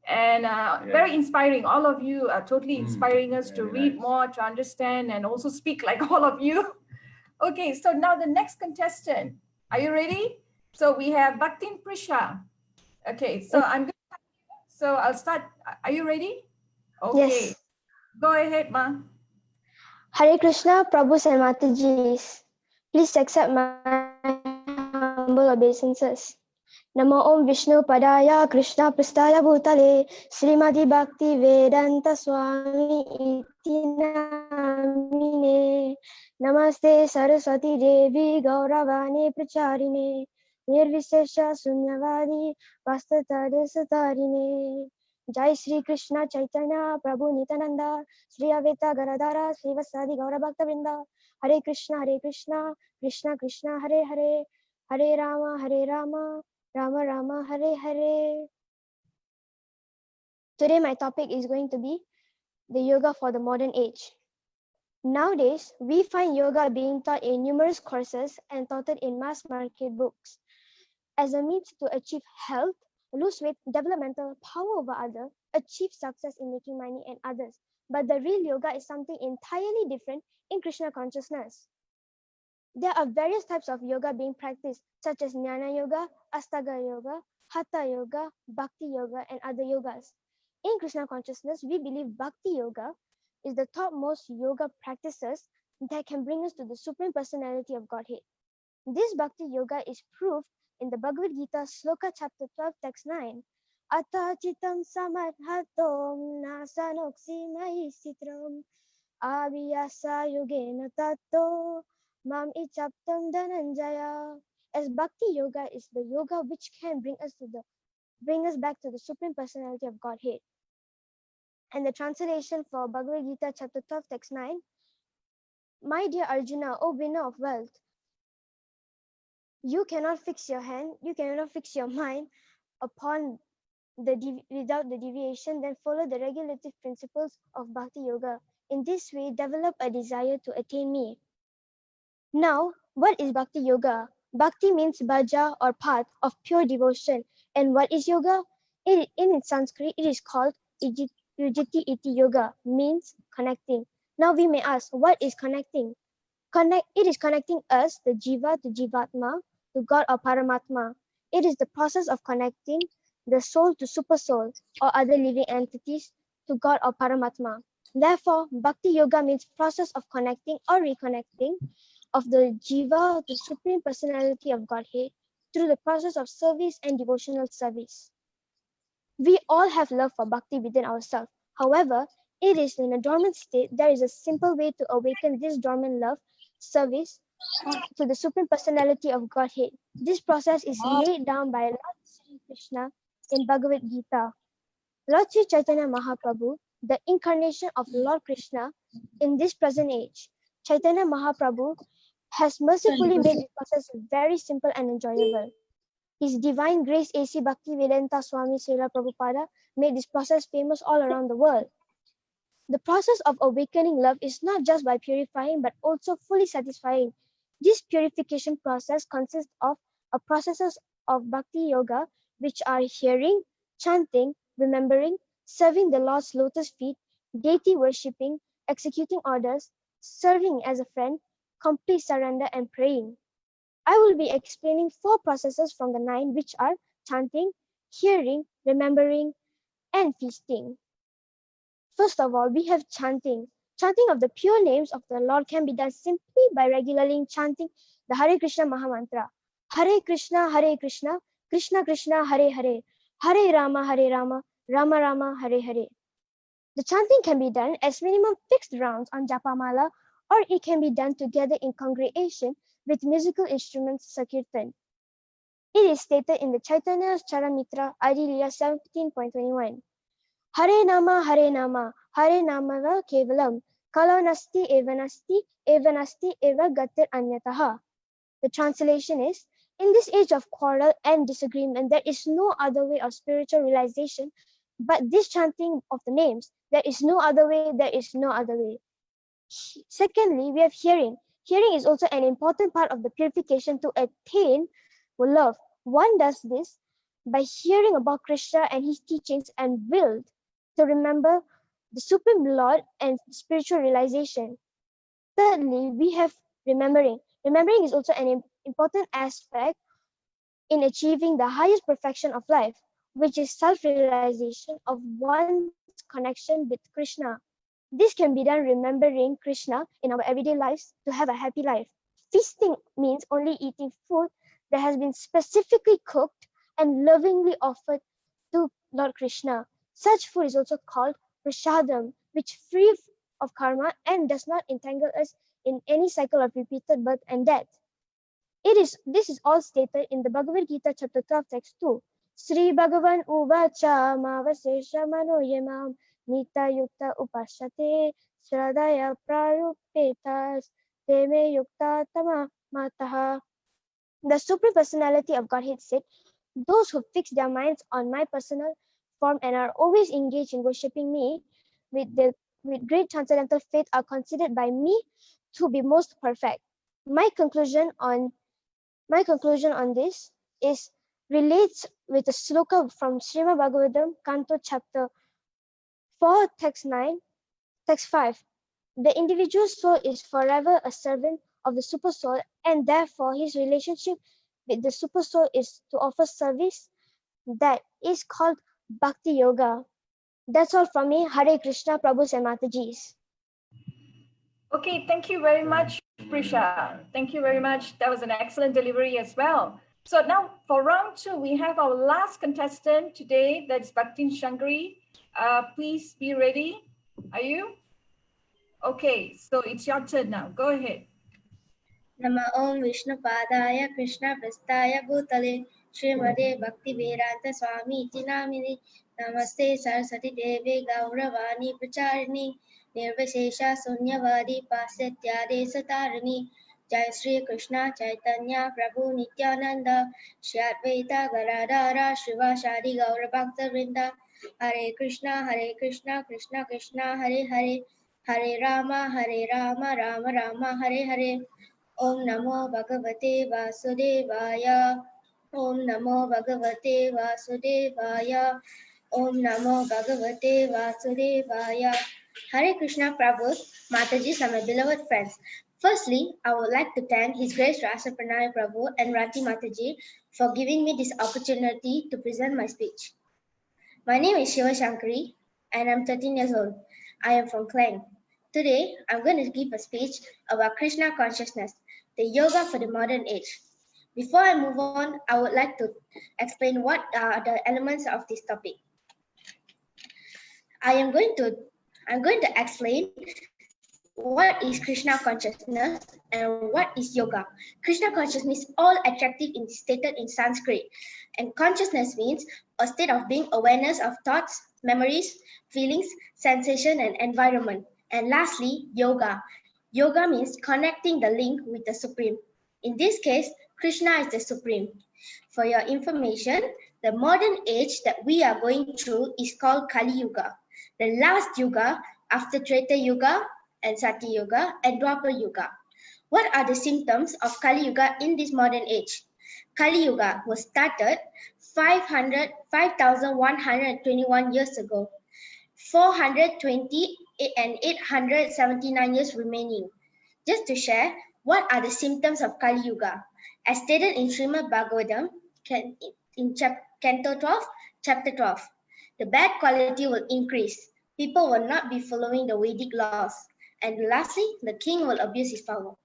and very inspiring. All of you are totally inspiring us to read more, to understand, and also speak like all of you. Okay, so now the next contestant. Are you ready? So we have Bhaktin Prisha. Okay, so I'll start. Are you ready? Okay. Yes. Go ahead, Ma. Hare Krishna, Prabhus and Matajis. Please accept my humble obeisances. Namo Om Vishnu Padaya Krishna Prasthaya Bhutale Srimati Bhakti Vedanta Swami Iti Namine Namaste Saraswati Devi Gauravani Pracharine Nirvisesha Sunyavadi Vastatade Satarine Jai Shri Krishna Chaitanya Prabhu Nityananda Shri Aveta Garadhara Shri Vasadi Gaura Bhakta Vrinda Hare Krishna Krishna Krishna Hare Hare Hare Rama Rama Rama Hare Hare. Today my topic is going to be the yoga for the modern age. Nowadays, we find yoga being taught in numerous courses and taught in mass market books as a means to achieve health, lose weight, developmental, power over others, achieve success in making money and others. But the real yoga is something entirely different in Krishna consciousness. There are various types of yoga being practiced, such as Jnana Yoga, Astaga Yoga, Hatha Yoga, Bhakti Yoga, and other yogas. In Krishna consciousness, we believe Bhakti Yoga is the topmost yoga practices that can bring us to the Supreme Personality of Godhead. This Bhakti Yoga is proved in the Bhagavad Gita, Sloka chapter 12, text 9. Ata chitam samadhatom nasanoksi mai sitram abhyasa yogena tato mam ichaptam dhananjaya. As Bhakti Yoga is the yoga which can bring us back to the Supreme Personality of Godhead. And the translation for Bhagavad Gita chapter 12, text 9. My dear Arjuna, O winner of wealth, you cannot fix your mind upon without the deviation, then follow the regulative principles of Bhakti Yoga. In this way, develop a desire to attain me. Now, what is Bhakti Yoga? Bhakti means bhaja or path of pure devotion. And what is yoga? In Sanskrit, it is called Ujjiti Iti Yoga, means connecting. Now we may ask, what is connecting? It is connecting us, the Jiva, to Jivatma, to God or Paramatma. It is the process of connecting the soul to super soul or other living entities to God or Paramatma. Therefore, Bhakti Yoga means process of connecting or reconnecting of the Jiva to Supreme Personality of Godhead through the process of service and devotional service. We all have love for Bhakti within ourselves. However, it is in a dormant state. There is a simple way to awaken this dormant love service to the Supreme Personality of Godhead. This process is laid down by Lord Sri Krishna in Bhagavad Gita. Lord Sri Chaitanya Mahaprabhu, the incarnation of Lord Krishna in this present age, Chaitanya Mahaprabhu has mercifully made this process very simple and enjoyable. His Divine Grace A.C. Bhaktivedanta Swami Srila Prabhupada made this process famous all around the world. The process of awakening love is not just by purifying but also fully satisfying. This purification process consists of a processes of Bhakti Yoga, which are hearing, chanting, remembering, serving the Lord's lotus feet, deity worshipping, executing orders, serving as a friend, complete surrender, and praying. I will be explaining 4 processes from the 9, which are chanting, hearing, remembering, and feasting. First of all, we have chanting. Chanting of the pure names of the Lord can be done simply by regularly chanting the Hare Krishna Mahamantra. Hare Krishna, Krishna Krishna, Hare Hare, Hare Rama, Rama Rama, Hare Hare. The chanting can be done as minimum fixed rounds on Japamala, or it can be done together in congregation with musical instruments Sakirtan. It is stated in the Chaitanya Charamitra Adilya 17.21. Hare Nama, Hare Nama Kevalam, Kalo Nasti Evanasti, Evanasti Eva Gatir Anyataha. The translation is, in this age of quarrel and disagreement, there is no other way of spiritual realization but this chanting of the names. There is no other way, there is no other way. Secondly, we have hearing. Hearing is also an important part of the purification to attain love. One does this by hearing about Krishna and his teachings and willed to remember the Supreme Lord and spiritual realization. Thirdly, we have remembering. Remembering is also an important aspect in achieving the highest perfection of life, which is self-realization of one's connection with Krishna. This can be done remembering Krishna in our everyday lives to have a happy life. Feasting means only eating food that has been specifically cooked and lovingly offered to Lord Krishna. Such food is also called prasadam, which free of karma and does not entangle us in any cycle of repeated birth and death. This is all stated in the Bhagavad Gita chapter 12 text 2. Sri Bhagavan Uvacha Mavasesha Manoyamam Nita Yukta Upashate Sradaya Prarupetas Teme Yukta Tama Mataha. The Supreme Personality of Godhead said, those who fix their minds on my personal form and are always engaged in worshipping me with great transcendental faith are considered by me to be most perfect. My conclusion on this is relates with a sloka from Srimad Bhagavatam, Canto chapter 4, text 5. The individual soul is forever a servant of the super soul, and therefore his relationship with the super soul is to offer service. That is called Bhakti Yoga. That's all from me. Hare Krishna, Prabhus and Matajis. Okay, thank you very much, Prisha. Thank you very much. That was an excellent delivery as well. So now for round 2, we have our last contestant today, that's Bhaktin Shankari. Please be ready. Are you? Okay, so it's your turn now. Go ahead. Nama Om Vishnu Padaya Krishna Prastaya Bhutale Srimade Bhakti Vedanta Swami Iti Namine Namaste Saraswati Devi Gauravani Pracharini Nirvishesha Sunyavadi Pasatyade Satarani Jai Sri Krishna Chaitanya Prabhu Nityananda Shri Advaita Garadara Shivashadi Gaura Bhakta Vrinda Hare Krishna Krishna Krishna Hare Hare Hare Rama Rama Rama Hare Hare Om Namo Bhagavate Vasudevaya. Om Namo Bhagavate Vasudevaya. Om Namo Bhagavate Vasudevaya. Hare Krishna Prabhu, Matajis are my beloved friends. Firstly, I would like to thank His Grace Rasa Pranay Prabhu and Rati Mataji for giving me this opportunity to present my speech. My name is Shiva Shankari and I'm 13 years old. I am from Klang. Today, I'm going to give a speech about Krishna consciousness, the yoga for the modern age. Before I move on, I would like to explain what are the elements of this topic. I'm going to explain what is Krishna consciousness and what is yoga. Krishna consciousness is all attractive stated in Sanskrit, and consciousness means a state of being awareness of thoughts, memories, feelings, sensation, and environment. And lastly, yoga. Yoga means connecting the link with the Supreme. In this case, Krishna is the Supreme. For your information, the modern age that we are going through is called Kali Yuga, the last yuga after Treta Yuga and Satya Yuga and Dwapar Yuga. What are the symptoms of Kali Yuga in this modern age? Kali Yuga was started 5,121 years ago. 420 and 879 years remaining. Just to share, what are the symptoms of Kali Yuga? As stated in Srimad Bhagavatam, in Canto 12, Chapter 12, the bad quality will increase. People will not be following the Vedic laws. And lastly, the king will abuse his power.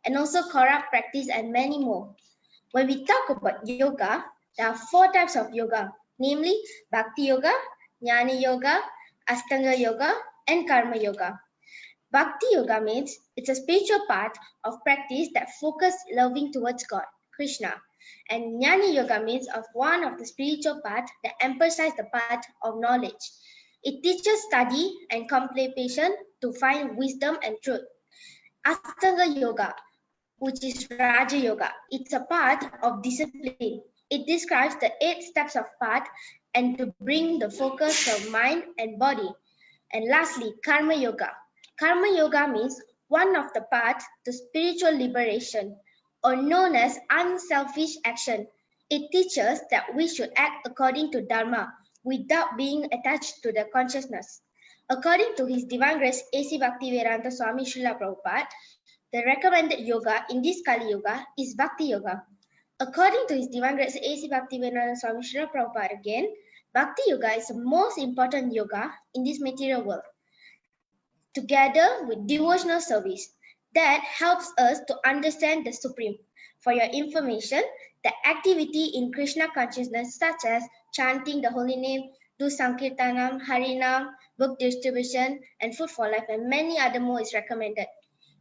And also corrupt practice and many more. When we talk about yoga, there are 4 types of yoga, namely Bhakti Yoga, Jnana Yoga, Ashtanga Yoga, and Karma Yoga. Bhakti Yoga means it's a spiritual part of practice that focuses loving towards God, Krishna. And Jnana Yoga means of one of the spiritual part that emphasizes the part of knowledge. It teaches study and contemplation to find wisdom and truth. Ashtanga Yoga, which is Raja Yoga, it's a part of discipline. It describes the 8 steps of path and to bring the focus of mind and body. And lastly, Karma Yoga. Karma Yoga means one of the paths to spiritual liberation, or known as unselfish action. It teaches that we should act according to Dharma without being attached to the consciousness. According to His Divine Grace A.C. Bhaktivedanta Swami Srila Prabhupada, the recommended yoga in this Kali Yuga is Bhakti Yoga. According to His Divine Grace A.C. Bhaktivedanta Swami Srila Prabhupada again, Bhakti Yoga is the most important yoga in this material world, together with devotional service that helps us to understand the Supreme. For your information, the activity in Krishna consciousness such as chanting the holy name, do Sankirtanam, Harinam, book distribution, and food for life, and many other more is recommended.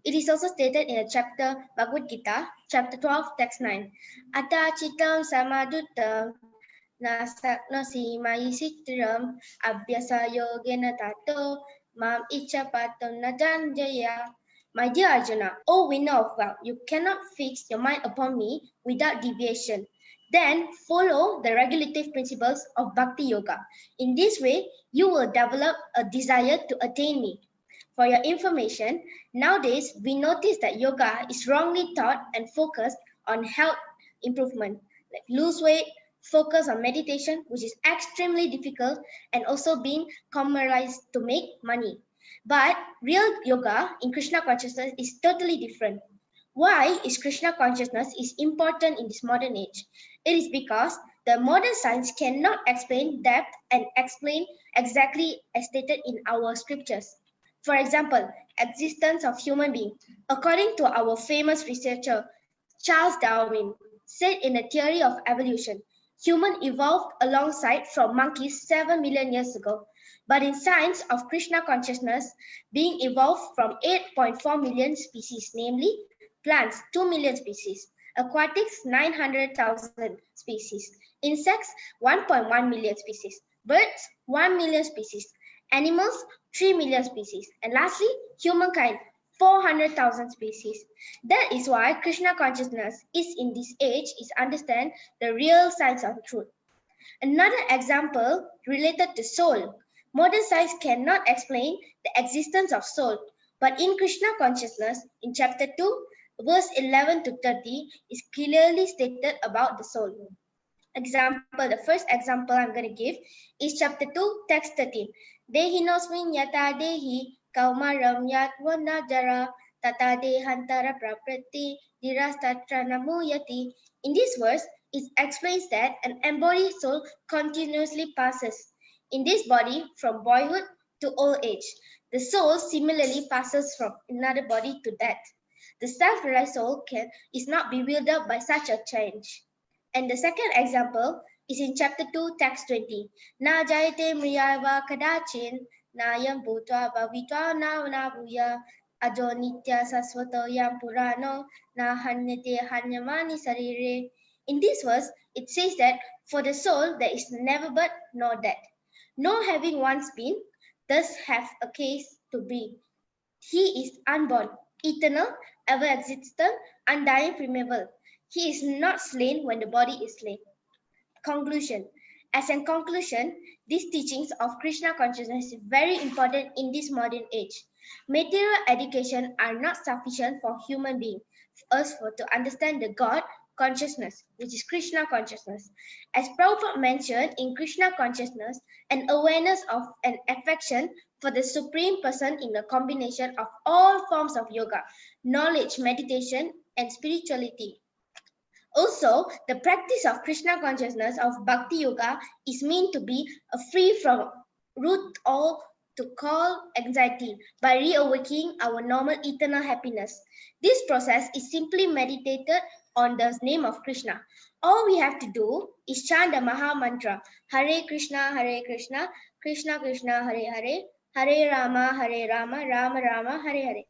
It is also stated in a chapter Bhagavad Gita, chapter 12, text 9. Atachitam samadutam nasaknosi maisitram abhyasa yogena tato mam icha patam najanjaya. My dear Arjuna, O winner of wealth, you cannot fix your mind upon me without deviation. Then follow the regulative principles of Bhakti Yoga. In this way, you will develop a desire to attain me. For your information, nowadays we notice that yoga is wrongly taught and focused on health improvement, like lose weight, focus on meditation, which is extremely difficult, and also being commercialized to make money. But real yoga in Krishna consciousness is totally different. Why is Krishna consciousness is important in this modern age? It is because the modern science cannot explain depth and explain exactly as stated in our scriptures. For example, existence of human being. According to our famous researcher Charles Darwin said in the theory of evolution, human evolved alongside from monkeys 7 million years ago. But in science of Krishna consciousness, being evolved from 8.4 million species, namely plants 2 million species, aquatics 900,000 species, insects 1.1 million species, birds 1 million species, animals 3 million species, and lastly, humankind 400,000 species. That is why Krishna consciousness is in this age is understand the real science of truth. Another example related to soul. Modern science cannot explain the existence of soul, but in Krishna consciousness, in chapter 2, verse 11 to 30, is clearly stated about the soul. Example, the first example I'm going to give is chapter 2, text 13. Dehinosmin yata dehi kaumaram yatwana jara tata dehantara praprati dirastatra. In this verse, it explains that an embodied soul continuously passes in this body from boyhood to old age. The soul similarly passes from another body to death. The self-realized soul is not bewildered by such a change. And the second example is in chapter 2, text 20. Na jayate mriyava kadachin, na yam bhutva bhavitva na bhuya, ajo nitya sasvato yam purano, na hanyate hanyamani sarire. In this verse, it says that for the soul there is never birth nor death, no having once been, thus have a case to be. He is unborn, eternal, ever existent, undying, primeval. He is not slain when the body is slain. Conclusion. As a conclusion, these teachings of Krishna consciousness is very important in this modern age. Material education are not sufficient for human beings to understand the God consciousness, which is Krishna consciousness. As Prabhupada mentioned in Krishna consciousness, an awareness of an affection for the Supreme Person in the combination of all forms of yoga, knowledge, meditation, and spirituality. Also, the practice of Krishna consciousness of Bhakti Yoga is meant to be free from root all to call anxiety by reawakening our normal eternal happiness. This process is simply meditated on the name of Krishna. All we have to do is chant the Maha Mantra, Hare Krishna, Krishna Krishna, Hare Rama, Rama Rama, Hare Hare.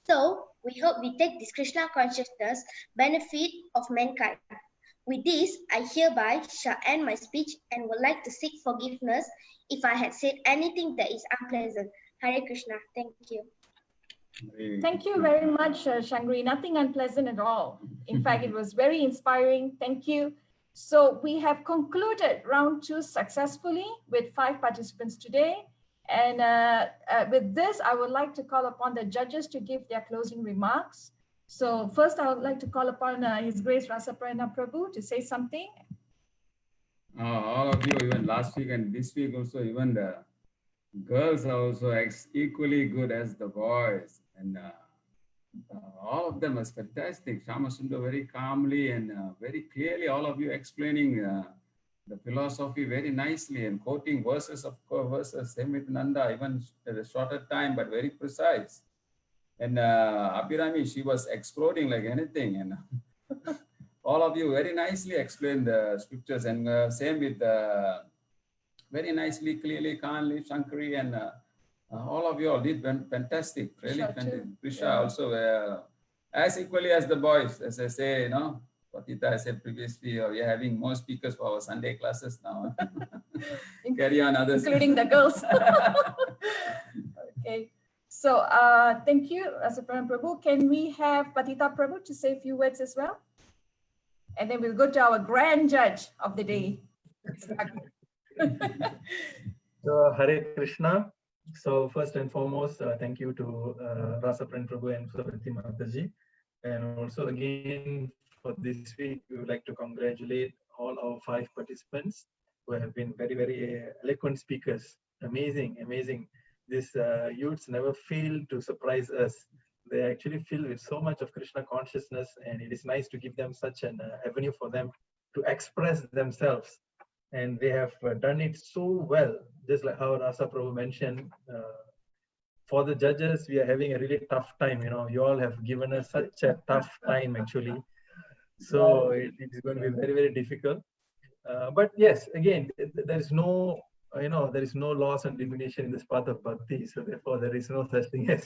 So, we hope we take this Krishna consciousness benefit of mankind. With this, I hereby shall end my speech and would like to seek forgiveness if I had said anything that is unpleasant. Hare Krishna. Thank you. Thank you very much, Shangri. Nothing unpleasant at all. In fact, it was very inspiring. Thank you. So we have concluded round 2 successfully with 5 participants today. And with this, I would like to call upon the judges to give their closing remarks. So first, I would like to call upon His Grace Rasaprana Prabhu to say something. All of you, even last week and this week also, even the girls are also equally good as the boys. And all of them was fantastic. Shama Sundar very calmly and very clearly, all of you explaining the philosophy very nicely and quoting verses, same with Nanda, even at a shorter time, but very precise. And Abhirami, she was exploding like anything. And all of you very nicely explained the scriptures, and same with very nicely, clearly, calmly, Shankari, and all of you all did fantastic, really fantastic. Prisha also as equally as the boys, as I say, you know, Patita, I said previously, we are having more speakers for our Sunday classes now. Carry on others. Including the girls. Okay. So thank you, Rasaprana Prabhu. Can we have Patita Prabhu to say a few words as well? And then we'll go to our grand judge of the day. So, Hare Krishna. So first and foremost, thank you to Rasaprana Prabhu and Saraswati Mataji. And also again, for this week, we would like to congratulate all our 5 participants who have been very, very eloquent speakers. Amazing, amazing. These youths never fail to surprise us they actually filled with so much of Krishna consciousness, and it is nice to give them such an avenue for them to express themselves. And they have done it so well, just like how Rasa Prabhu mentioned. For the judges, we are having a really tough time. You all have given us such a tough time, actually. So it is going to be very, very difficult. But yes, again, there is no, there is no loss and diminution in this path of bhakti. So therefore, there is no such thing as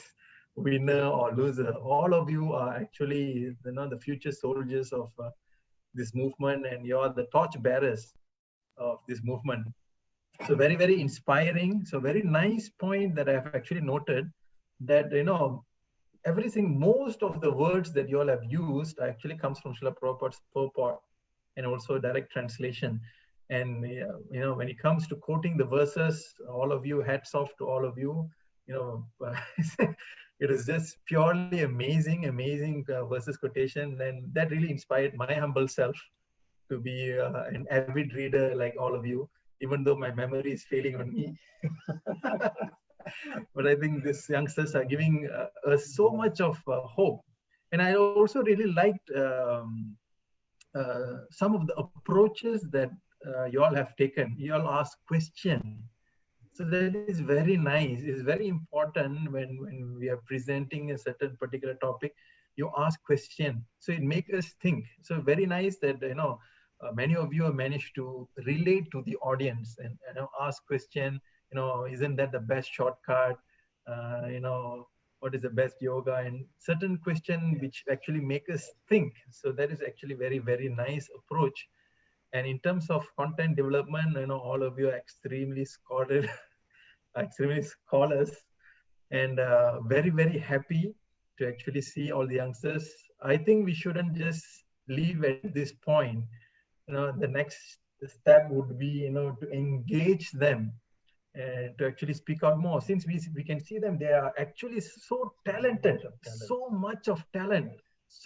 winner or loser. All of you are actually, the future soldiers of this movement, and you are the torch bearers of this movement. So very, very inspiring. So very nice point that I have actually noted that, everything, most of the words that you all have used actually comes from Srila Prabhupada's purport and also direct translation. And, when it comes to quoting the verses, all of you, hats off to all of you. It is just purely amazing verses quotation. And that really inspired my humble self to be an avid reader like all of you, even though my memory is failing on me. But I think these youngsters are giving us so much of hope. And I also really liked some of the approaches that you all have taken. You all ask questions. So that is very nice. It's very important when we are presenting a certain particular topic, you ask question. So it makes us think. So very nice that, many of you have managed to relate to the audience and ask question, isn't that the best shortcut? What is the best yoga? And certain question which actually make us think. So that is actually very, very nice approach. And in terms of content development, all of you are extremely scholars, and very, very happy to actually see all the youngsters. I think we shouldn't just leave at this point. The next step would be, to engage them and to actually speak out more. Since we can see them, they are actually so talented, so much of talent,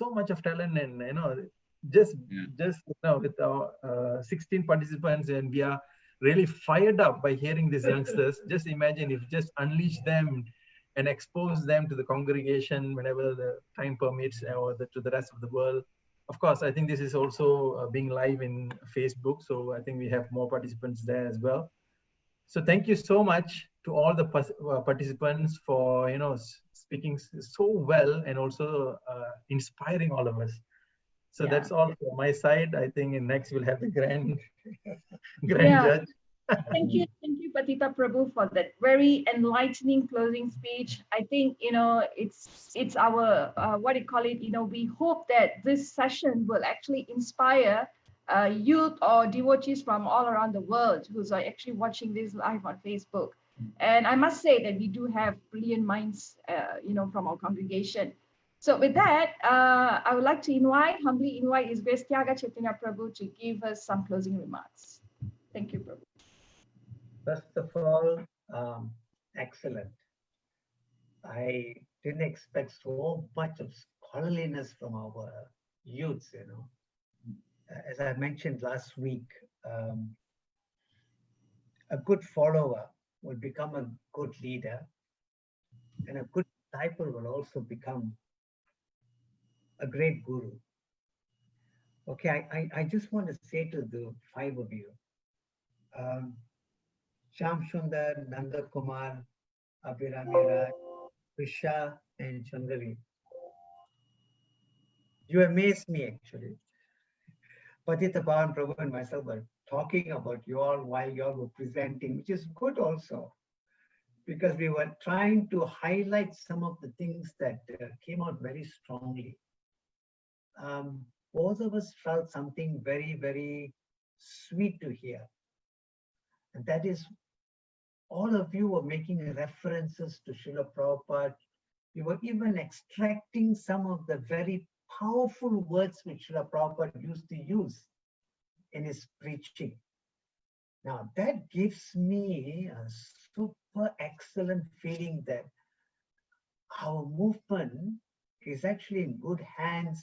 and just with our 16 participants, and we are really fired up by hearing these youngsters. Just imagine if just unleash them and expose them to the congregation whenever the time permits, or to the rest of the world. Of course, I think this is also being live in Facebook, so I think we have more participants there as well. So thank you so much to all the participants for speaking so well and also inspiring all of us. So that's all from my side. I think next we'll have the grand judge. Thank you, Patita Prabhu, for that very enlightening closing speech. I think it's our what do you call it? We hope that this session will actually inspire youth or devotees from all around the world who's actually watching this live on Facebook. And I must say that we do have brilliant minds, from our congregation. So with that, I would like to humbly invite His Grace Tyaga Chaitanya Prabhu to give us some closing remarks. Thank you, Prabhu. First of all, excellent. I didn't expect so much of scholarliness from our youths, As I mentioned last week, a good follower will become a good leader, and a good disciple will also become a great guru. Okay, I just want to say to the five of you, Shyam Sundar, Nanda Kumar, Abhirami Raj, Prisha, and Chandari. You amaze me, actually. Patita Pawan Prabhu and myself were talking about you all while you all were presenting, which is good also, because we were trying to highlight some of the things that came out very strongly. Both of us felt something very, very sweet to hear. And that is, all of you were making references to Srila Prabhupada. You were even extracting some of the very powerful words which Srila Prabhupada used to use in his preaching. Now, that gives me a super excellent feeling that our movement is actually in good hands,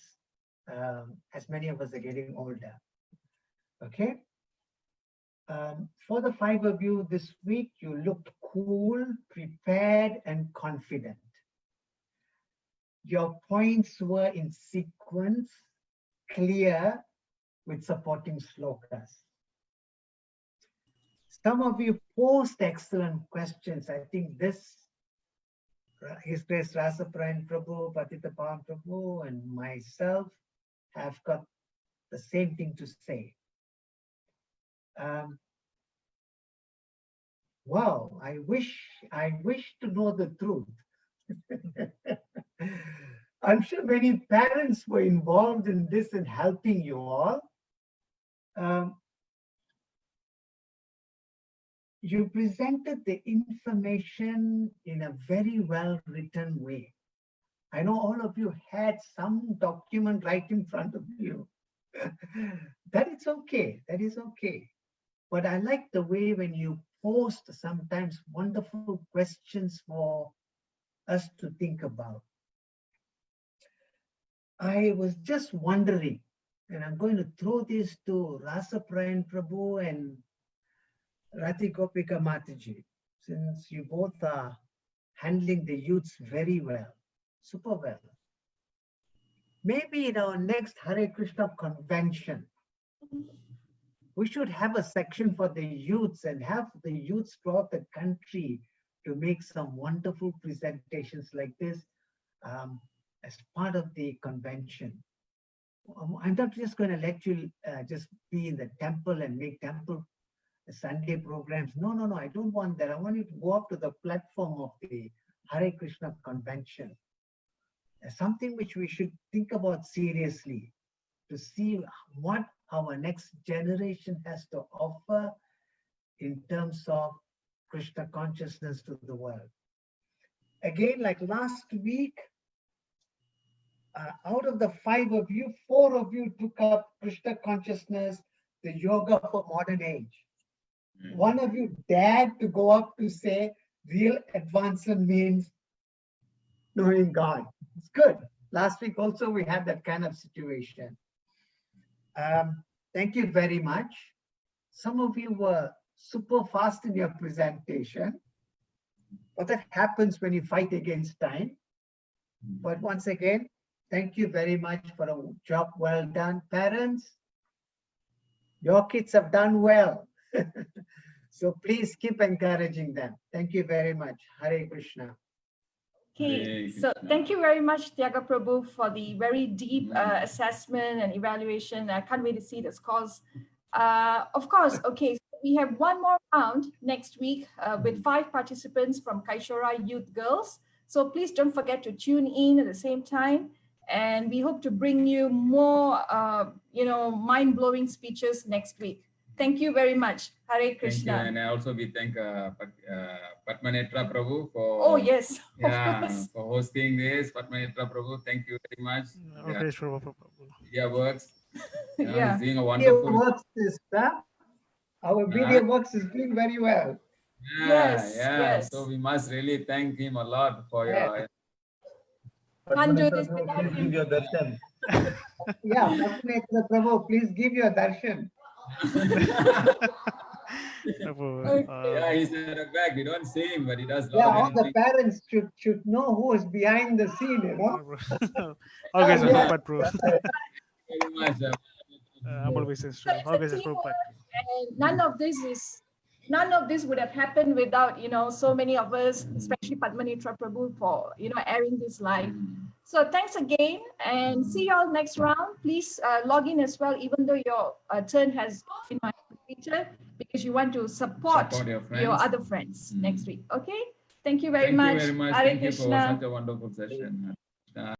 as many of us are getting older. Okay? For the five of you this week, you looked cool, prepared, and confident. your points were in sequence, clear, with supporting slokas. Some of you posed excellent questions. I think this, His Grace Rasaprayan Prabhu, Patita Pawan Prabhu, and myself have got the same thing to say. Wow, I wish to know the truth. I'm sure many parents were involved in this and helping you all. You presented the information in a very well written way. I know all of you had some document right in front of you. That is okay. That is okay. But I like the way when you post sometimes wonderful questions for us to think about. I was just wondering, and I'm going to throw this to Rasaprayan Prabhu and Rati Gopika Mataji, since you both are handling the youths very well, super well. Maybe in our next Hare Krishna convention, we should have a section for the youths and have the youths throughout the country to make some wonderful presentations like this as part of the convention. I'm not just going to let you just be in the temple and make temple Sunday programs. No, no, no, I don't want that. I want you to go up to the platform of the Hare Krishna convention. Something which we should think about seriously to see what our next generation has to offer in terms of Krishna consciousness to the world. Again, like last week, out of the 5 of you, 4 of you took up Krishna consciousness, the yoga for modern age. One of you dared to go up to say real advancement means knowing God. It's good. Last week also we had that kind of situation. Thank you very much. Some of you were super fast in your presentation, but that happens when you fight against time. But once again, thank you very much for a job well done. Parents, your kids have done well. So please keep encouraging them. Thank you very much. Hare Krishna. Okay, so thank you very much, Tyaga Prabhu, for the very deep assessment and evaluation. I can't wait to see the scores. Of course, okay, so we have one more round next week with 5 participants from Kaishora Youth Girls. So please don't forget to tune in at the same time. And we hope to bring you more, mind-blowing speeches next week. Thank you very much. Hare Krishna. Thank you. And also we thank Padmanetra Prabhu for of course. For hosting this. Padmanetra Prabhu, thank you very much. Yeah, works. Yeah. He's doing a wonderful. Our media works is doing very well. Yes. So we must really thank him a lot for your. Can't do this Please without give him. your darshan. Yeah, Padmanetra Prabhu, please give your darshan. Yeah, he's at the back. We don't see him, but he does. Yeah, all the parents should know who is behind the scene, you know. Okay, sir. Yeah. Very much. And none of this would have happened without so many of us, especially Padmanetra Prabhu, for airing this live. So thanks again, and see you all next round. Please log in as well, even though your turn has been completed, because you want to support your other friends next week. Okay, thank you very much. Thank you very much. Hare Thank you for Krishna. such a wonderful session.